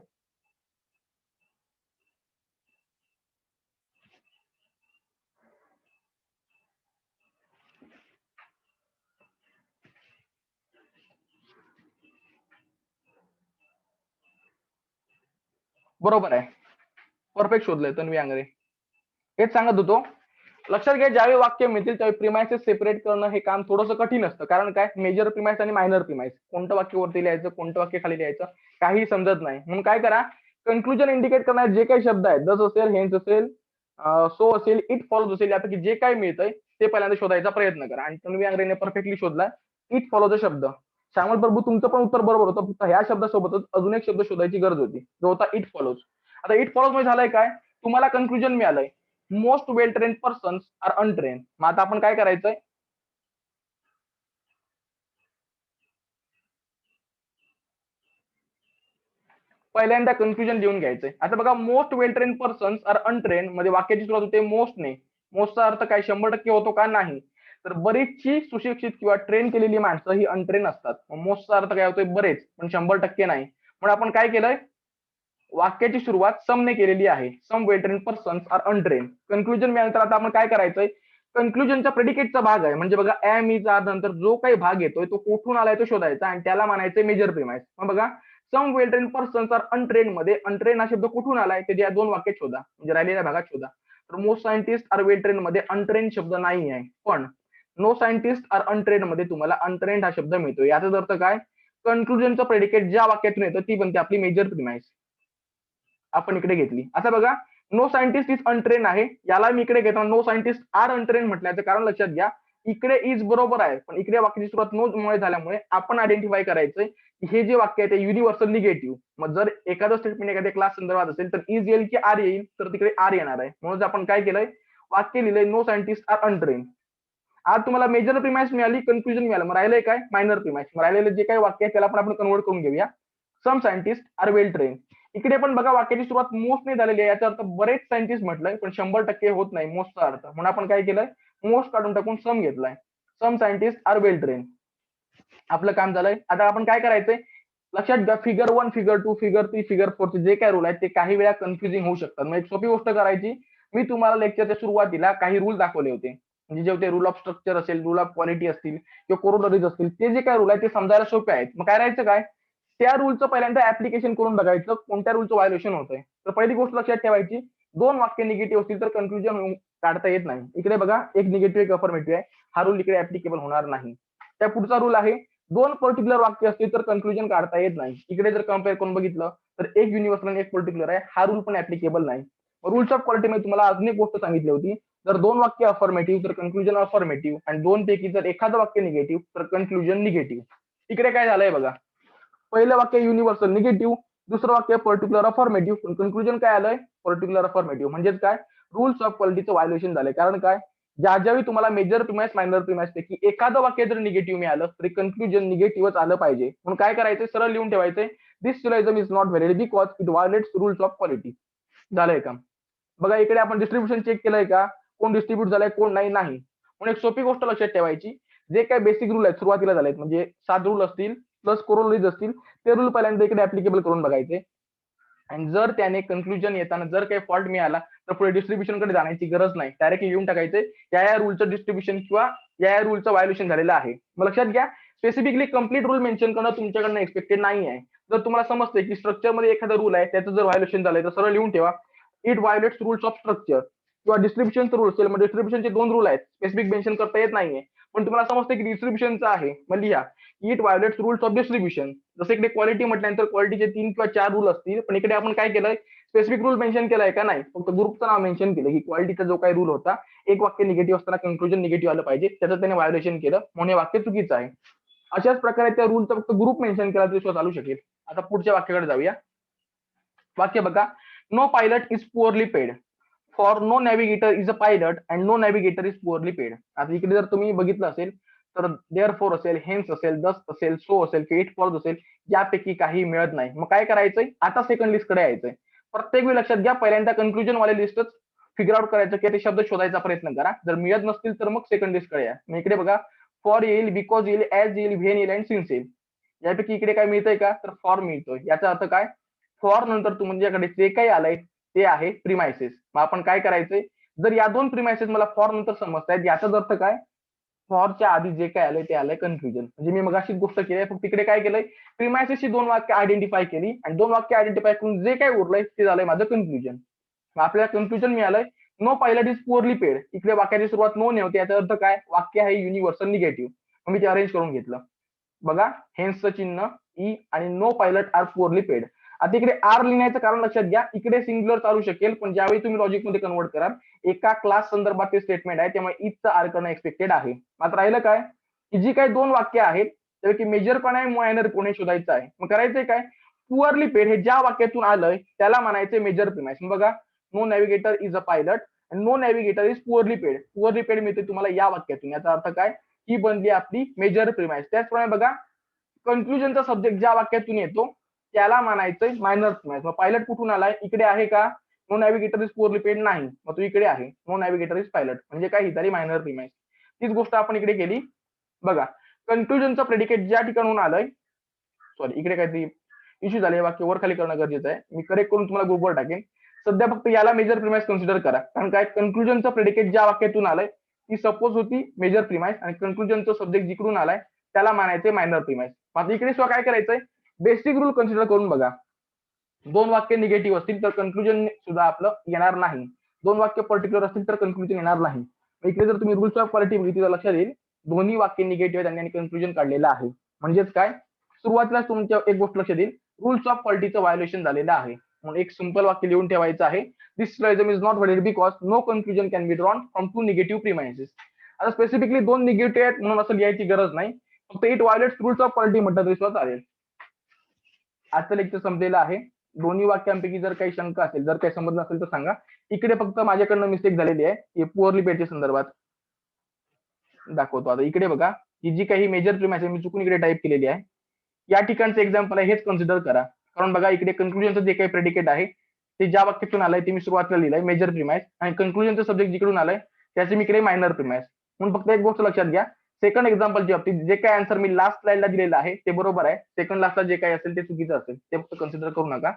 बरोबर आहे, परफेक्ट शोधलंय तन्वी आंगरे. हेच सांगत होतो. लक्षात घ्या, ज्यावेळी वाक्य मिळतील त्यावेळी प्रिमाइसेस सेपरेट करणं हे काम थोडंसं कठीण असतं. कारण काय, मेजर प्रिमाइस आणि मायनर प्रिमाइस कोणतं वाक्य वरती लिहायचं कोणतं वाक्य खाली लिहायचं काही समजत नाही. म्हणून काय करा, कन्क्लुजन इंडिकेट करणारे जे काही शब्द आहेत, दस असेल, हेन्स असेल, सो असेल, इट फॉलोज असेल, यापैकी जे काही मिळतंय ते पहिल्यांदा शोधायचा प्रयत्न करा. आणि तन्वी आंग्रेने परफेक्टली शोधला इट फॉलोचा शब्द. श्यामल प्रभू तुमचं पण उत्तर बरोबर होतं, फक्त ह्या शब्दासोबतच अजून एक शब्द शोधायची गरज होती जो होता इट फॉलोज. आता इट फॉलोज मध्ये झालंय काय, तुम्हाला कन्क्लुजन मिळालंय most well train person are untrained. मग आता आपण काय करायचंय, पहिल्यांदा कन्फ्युजन लिहून घ्यायचंय. आता बघा, most well train person are untrain मध्ये वाक्याची सुरुवात होते मोस्टने. मोस्टचा अर्थ काय, 100% होतो का? नाही. तर बरीचशी सुशिक्षित किंवा ट्रेन केलेली माणसं ही अनट्रेन असतात. मोस्टचा अर्थ काय होतोय, बरेच, पण 100% नाही. म्हणून आपण काय केलंय, वाक्याची सुरुवात समने केलेली आहे. Some well train person are untrain. Conclusion मिळाल्यानंतर आता आपण काय करायचंय, कन्क्लुजनचा प्रेडिकेटचा भाग आहे म्हणजे बघा एम इज नंतर जो काही भाग येतोय तो कुठून आलाय तो शोधायचा आणि त्याला म्हणायचं मेजर प्रिमाइस. मग बघा, some well train person are untrain मध्ये अनट्रेन हा शब्द कुठून आलाय ते या 2 वाक्यात शोधा, म्हणजे राहिलेल्या भागात शोधा. तर most scientist are well train मध्ये अनट्रेन शब्द नाही आहे, पण नो सायंटिस्ट आर अनट्रेन मध्ये तुम्हाला अनट्रेन हा शब्द मिळतो. याचा अर्थ काय, कन्क्लुजनचं प्रेडिकेट ज्या वाक्यातून येतं ती बनते आपली मेजर प्रिमाइस. आपण इकडे घेतली. आता बघा, नो सायंटिस्ट इज अनट्रेन आहे, याला मी इकडे घेतो नो सायंटिस्ट आर अनट्रेन म्हटल्याचं कारण लक्षात घ्या, इकडे इज बरोबर आहे पण इकडे वाक्याची सुरुवात नो मुळे झाल्यामुळे आपण आयडेंटिफाय करायचंय की हे जे वाक्य आहे ते युनिव्हर्सल निगेटिव्ह. मग जर एखादं स्टेटमेंट एखाद्या क्लास संदर्भात असेल तर इज येईल की आर येईल, तर तिकडे आर येणार आहे. म्हणून आपण काय केलंय, वाक्य लिहिलंय नो सायंटिस्ट आर अनट्रेन. आज तुम्हाला मेजर प्रिमाइस मिळाली, कन्फ्युजन मिळालं, मग राहिलंय काय, मायनर प्रिमाइस. मग राहिलेलं जे काही वाक्य आहे त्याला पण आपण कन्वर्ट करून घेऊया. सम सायंटिस्ट आर वेल ट्रेन. इकडे पण बघा वाक्याची सुरुवात मोस्ट नाही झालेली आहे, याचा अर्थ बरेच सायंटिस्ट म्हटलंय पण 100% होत नाही मोस्टचा अर्थ. म्हणून आपण काय केलंय, मोस्ट काढून टाकून सम घेतलाय. सम सायंटिस्ट आर वेल ट्रेन. आपलं काम झालंय. आता आपण काय करायचंय, लक्षात घ्या फिगर 1, फिगर 2, फिगर 3, फिगर 4 जे काय रूल आहेत ते काही वेळा कन्फ्युजिंग होऊ शकतात. मग एक सोपी गोष्ट करायची, मी तुम्हाला लेक्चरच्या सुरुवातीला काही रूल दाखवले होते. म्हणजे जे रूल ऑफ स्ट्रक्चर असेल, रूल ऑफ क्वालिटी असतील किंवा कोरोलरीज असतील, ते जे काय रूल आहेत ते समजायला सोपे आहेत. मग काय करायचं काय, त्या रूलचं पहिल्यांदा ऍप्लिकेशन करून बघायचं कोणत्या रूलचं व्हायोलेशन होतंय. तर पहिली गोष्ट लक्षात ठेवायची, दोन वाक्य निगेटिव्ह असतील तर कन्क्लुजन काढता येत नाही. इकडे बघा एक निगेटिव्ह एक अफर्मेटिव्ह आहे, हा रूल इकडे ऍप्लिकेबल होणार नाही. त्या पुढचा रूल आहे, दोन पर्टिक्युलर वाक्य असतील तर कन्क्लुजन काढता येत नाही. इकडे जर कम्पेअर करून बघितलं तर एक युनिव्हर्सल आणि एक पर्टिक्युलर आहे, हा रूल पण ऍप्लिकेबल नाही. रूल्स ऑफ क्वालिटी मध्ये तुम्हाला अजून एक गोष्ट सांगितली होती, जर दोन वाक्य अफर्मेटिव्ह तर कन्क्लुजन अफर्मेटिव्ह, आणि दोन पैकी जर एखादं वाक्य निगेटिव्ह तर कन्क्लुजन निगेटिव्ह. इकडे काय झालंय बघा, पहिलं वाक्य युनिव्हर्सल निगेटिव्ह, दुसरं वाक्य पर्टिक्युलर अफॉर्मेटिव्ह, कन्क्लुजन काय आलंय पर्टिक्युलर अफॉर्मेटिव्ह. म्हणजेच काय, रूल्स ऑफ क्वालिटीचं व्हायोलेशन झालंय. कारण काय, ज्यावेळी तुम्हाला मेजर प्रिमाइस मायनर प्रिमाइस पैकी एखादं वाक्य जर निगेटिव्ह मिळालं तरी कन्क्लुजन निगेटिव्हच आलं पाहिजे. म्हणून काय करायचं, सरळ लिहून ठेवायचंय, this syllogism is not valid because it violates rules of quality. झालंय का. बघा इकडे आपण डिस्ट्रीब्युशन चेक केलंय का, कोण डिस्ट्रीब्यूट झालंय कोण नाही. म्हणून एक सोपी गोष्ट लक्षात ठेवायची, जे काही बेसिक रूल आहेत सुरुवातीला झालेत, म्हणजे 7 रूल असतील प्लस कोरोलरीज असतील, ते रूल पहिल्यांदा इकडे ऍप्लिकेबल करून बघायचे. आणि जर त्याने कन्क्लुजन येताना जर काही फॉल्ट मिळाला तर पुढे डिस्ट्रीब्युशन कडे जाण्याची गरज नाही, डायरेक्ट लिहून टाकायचे या रूलचं डिस्ट्रीब्युशन किंवा या रूलचं व्हायोलेशन झालेलं आहे. मग लक्षात घ्या, स्पेसिफिकली कंप्लीट रूल मेन्शन करणं तुमच्याकडनं एक्सपेक्टेड नाही आहे. जर तुम्हाला समजतंय की स्ट्रक्चरमध्ये एखादा रूल आहे त्याचं जर व्हायोलेशन झालंय तर सरळ लिहून ठेवा, it violates rules of structure. किंवा डिस्ट्रीब्युशनचं रूल असेल, मग डिस्ट्रीब्युशनचे 2 रूल आहेत, स्पेसिफिक मेन्शन करता येत नाहीये पण तुम्हाला समजतं की डिस्ट्रीब्युशनचं आहे, मग लिहा it violates rules of distribution. जसं इकडे क्वालिटी म्हटल्यानंतर क्वालिटीचे 3 किंवा 4 रूल असतील, पण इकडे आपण काय केलंय, स्पेसिफिक रूल मेन्शन केलाय का नाही, फक्त ग्रुपचं नाव मेन्शन केलं की क्वालिटीचा जो काही रूल होता, एक वाक्य निगेटिव्ह असताना कन्क्लुजन निगेटिव्ह आलं पाहिजे, त्याचं त्याने व्हायोलेशन केलं म्हणून हे वाक्य चुकीचं आहे. अशाच प्रकारे त्या रूलचा फक्त ग्रुप मेन्शन केला तरी चालू शकेल. आता पुढच्या वाक्याकडे जाऊया. वाक्य बघा, no pilot is poorly paid, for no navigator is a pilot and no navigator is poorly paid. आता इकडे जर तुम्ही बघितलं असेल तर देअर फोर असेल, हेन्स असेल, दस असेल, सो असेल, इट फॉर असेल, यापैकी काही मिळत नाही. मग काय करायचंय, आता सेकंड लिस्ट कडे यायचंय. प्रत्येक वेळी लक्षात घ्या, पहिल्यांदा कन्क्लुजन वाले लिस्टच फिगर आउट करायचं की ते शब्द शोधायचा प्रयत्न करा. जर मिळत नसतील तर मग सेकंड लिस्ट कडे या. मग इकडे बघा, फॉर येईल, बिकॉज येईल, ऍज येईल, व्हेन येईल अँड सिन्स येईल. यापैकी इकडे काय मिळतंय का, तर फॉर मिळतोय. याचा अर्थ काय, फॉर नंतर तुमच्याकडे जे काही आलंय ते आहे प्रिमायसेस. मग आपण काय करायचंय, जर या दोन प्रिमायसेस मला फॉर नंतर समजतायत, याचाच अर्थ काय, फॉरच्या आधी जे काय आलंय ते आलंय कन्फ्युजन. म्हणजे मी मग अशीच गोष्ट केली, फक्त तिकडे काय केलंय, प्रिमायसेसची 2 वाक्य आयडेंटिफाय केली आणि 2 वाक्य आयडेंटिफाय करून जे काय उरलंय ते झालंय माझं कन्फ्युजन. मग आपल्याला कन्फ्युजन मिळालंय, no pilot is poorly paid. इकडे वाक्याची सुरुवात नो ने होते, याचा अर्थ काय, वाक्य आहे युनिव्हर्सल निगेटिव्ह. मग मी ते अरेंज करून घेतलं. बघा, हेन्सचं चिन्ह ई आणि no pilot are poorly paid. आता इकडे आर लिहिण्याचं कारण लक्षात घ्या, इकडे सिंग्युलर चालू शकेल, पण ज्यावेळी तुम्ही लॉजिक मध्ये कन्वर्ट कराल एका क्लास संदर्भात ते स्टेटमेंट आहे, त्यामुळे इथचं आर करणं एक्सपेक्टेड आहे. मात्र राहिलं काय, की जी काही 2 वाक्य आहेत त्यापैकी मेजर पण आहे, मायनर कोण शोधायचं आहे. मग करायचंय काय, पुअरली पेड हे ज्या वाक्यातून आलंय त्याला म्हणायचे मेजर प्रिमाइस. बघा, no navigator is a pilot आणि no navigator is poorly paid. Poorly paid मिळते तुम्हाला या वाक्यातून, याचा अर्थ काय, ही बनली आपली मेजर प्रिमाइस. त्याचप्रमाणे बघा, कन्क्लुजनचा सब्जेक्ट ज्या वाक्यातून येतो त्याला म्हणायचंय मायनर प्रिमाइस. मग पायलट कुठून आलाय, इकडे आहे का, no navigator is poorly paid नाही, मग तो इकडे आहे, नो नॅव्हिगेटर इज पायलट, म्हणजे काय, ही तरी मायनर प्रिमाइस. तीच गोष्ट आपण इकडे केली. बघा, कन्क्लुजनचं प्रेडिकेट ज्या ठिकाणून आलंय, सॉरी इकडे काहीतरी इश्यू झाले, वाक्य वर खाली करणं गरजेचं आहे, मी करेक्ट करून तुम्हाला ग्रुपवर टाकेन. सध्या फक्त याला मेजर प्रिमाइस कन्सिडर करा, कारण काय, कन्क्लुजनचं प्रेडिकेट ज्या वाक्यातून आलंय ती सपोज होती मेजर प्रिमाइस आणि कन्क्लुजनचं सब्जेक्ट जिकडून आलाय त्याला मानायचे मायनर प्रिमाइस. आता इकडे सुद्धा काय करायचंय, बेसिक रूल कन्सिडर करून बघा. 2 वाक्य निगेटिव्ह असतील तर कन्क्लुजन सुद्धा आपलं येणार नाही, 2 वाक्य पर्टिक्युलर असतील तर कन्क्लुजन येणार नाही. इकडे जर तुम्ही रूल्स ऑफ क्वालिटी बघितली तर लक्षात येईल, दोन्ही वाक्य निगेटिव्ह आहेत आणि कन्क्लुजन काढलेलं आहे. म्हणजेच काय, सुरुवातीला तुमच्या एक गोष्ट लक्षात येईल, रूल्स ऑफ क्वालिटीचं व्हायोलेशन झालेलं आहे. म्हणून एक सिंपल वाक्य लिहून ठेवायचं आहे, this syllogism is not valid because no conclusion can be drawn from 2 negative premises. आता स्पेसिफिकली 2 निगेटिव्ह आहेत म्हणून असं लिहायची गरज नाही, फक्त it violates rules of quality म्हटलं तरी सुद्धा चालेल. आजचं लेक्चर संपलेलं आहे. दोन्ही वाक्यांपैकी जर काही शंका असेल, जर काही समजलं असेल तर सांगा. इकडे फक्त माझ्याकडनं मिस्टेक झालेली आहे, हे पुअरली पेडच्या संदर्भात दाखवतो. आता इकडे बघा, ही जी काही मेजर प्रिमाइस आहे मी चुकून इकडे टाईप केलेली आहे, या ठिकाणचं एक्झाम्पल आहे, हेच कन्सिडर करा. कारण बघा, इकडे कन्क्लुजनचं जे काही प्रेडिकेट आहे ते ज्या वाक्यातून आलंय ते मी सुरुवातीला लिहिलंय मेजर प्रिमाइस, आणि कन्क्लुजनचं सब्जेक्ट जिकडून आलंय त्याची मी केली मायनर प्रिमाइस. म्हणून फक्त एक गोष्ट लक्षात घ्या, सेकंड एक्झाम्पलच्या बाबतीत जे काय आन्सर मी लास्ट स्लाइडला दिलेलं आहे ते बरोबर आहे, सेकंड लास्टला जे काही असेल ते चुकीचं असेल, ते फक्त कन्सिडर करू नका.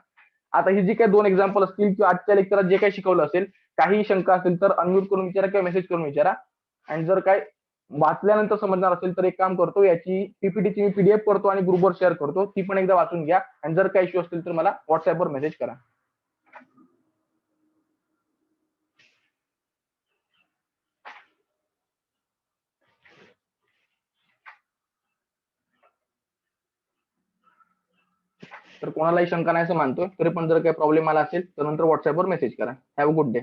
आता ही जी काही 2 एक्झाम्पल असतील किंवा आजच्या लेक्चरात जे काही शिकवलं असेल, काही शंका असेल तर अनम्यूट करून विचारा किंवा मेसेज करून विचारा. आणि जर काय वाचल्यानंतर समजणार असेल तर एक काम करतो, याची पीपीटीची मी पीडीएफ करतो आणि ग्रुपवर शेअर करतो, ती पण एकदा वाचून घ्या. आणि जर काही इश्यू असतील तर मला व्हॉट्सअपवर मेसेज करा. तर कोणालाही शंका नाही असं मानतोय, तरी पण जर काही प्रॉब्लेम आला असेल तर नंतर व्हॉट्सअपवर मेसेज करा. Have a good day.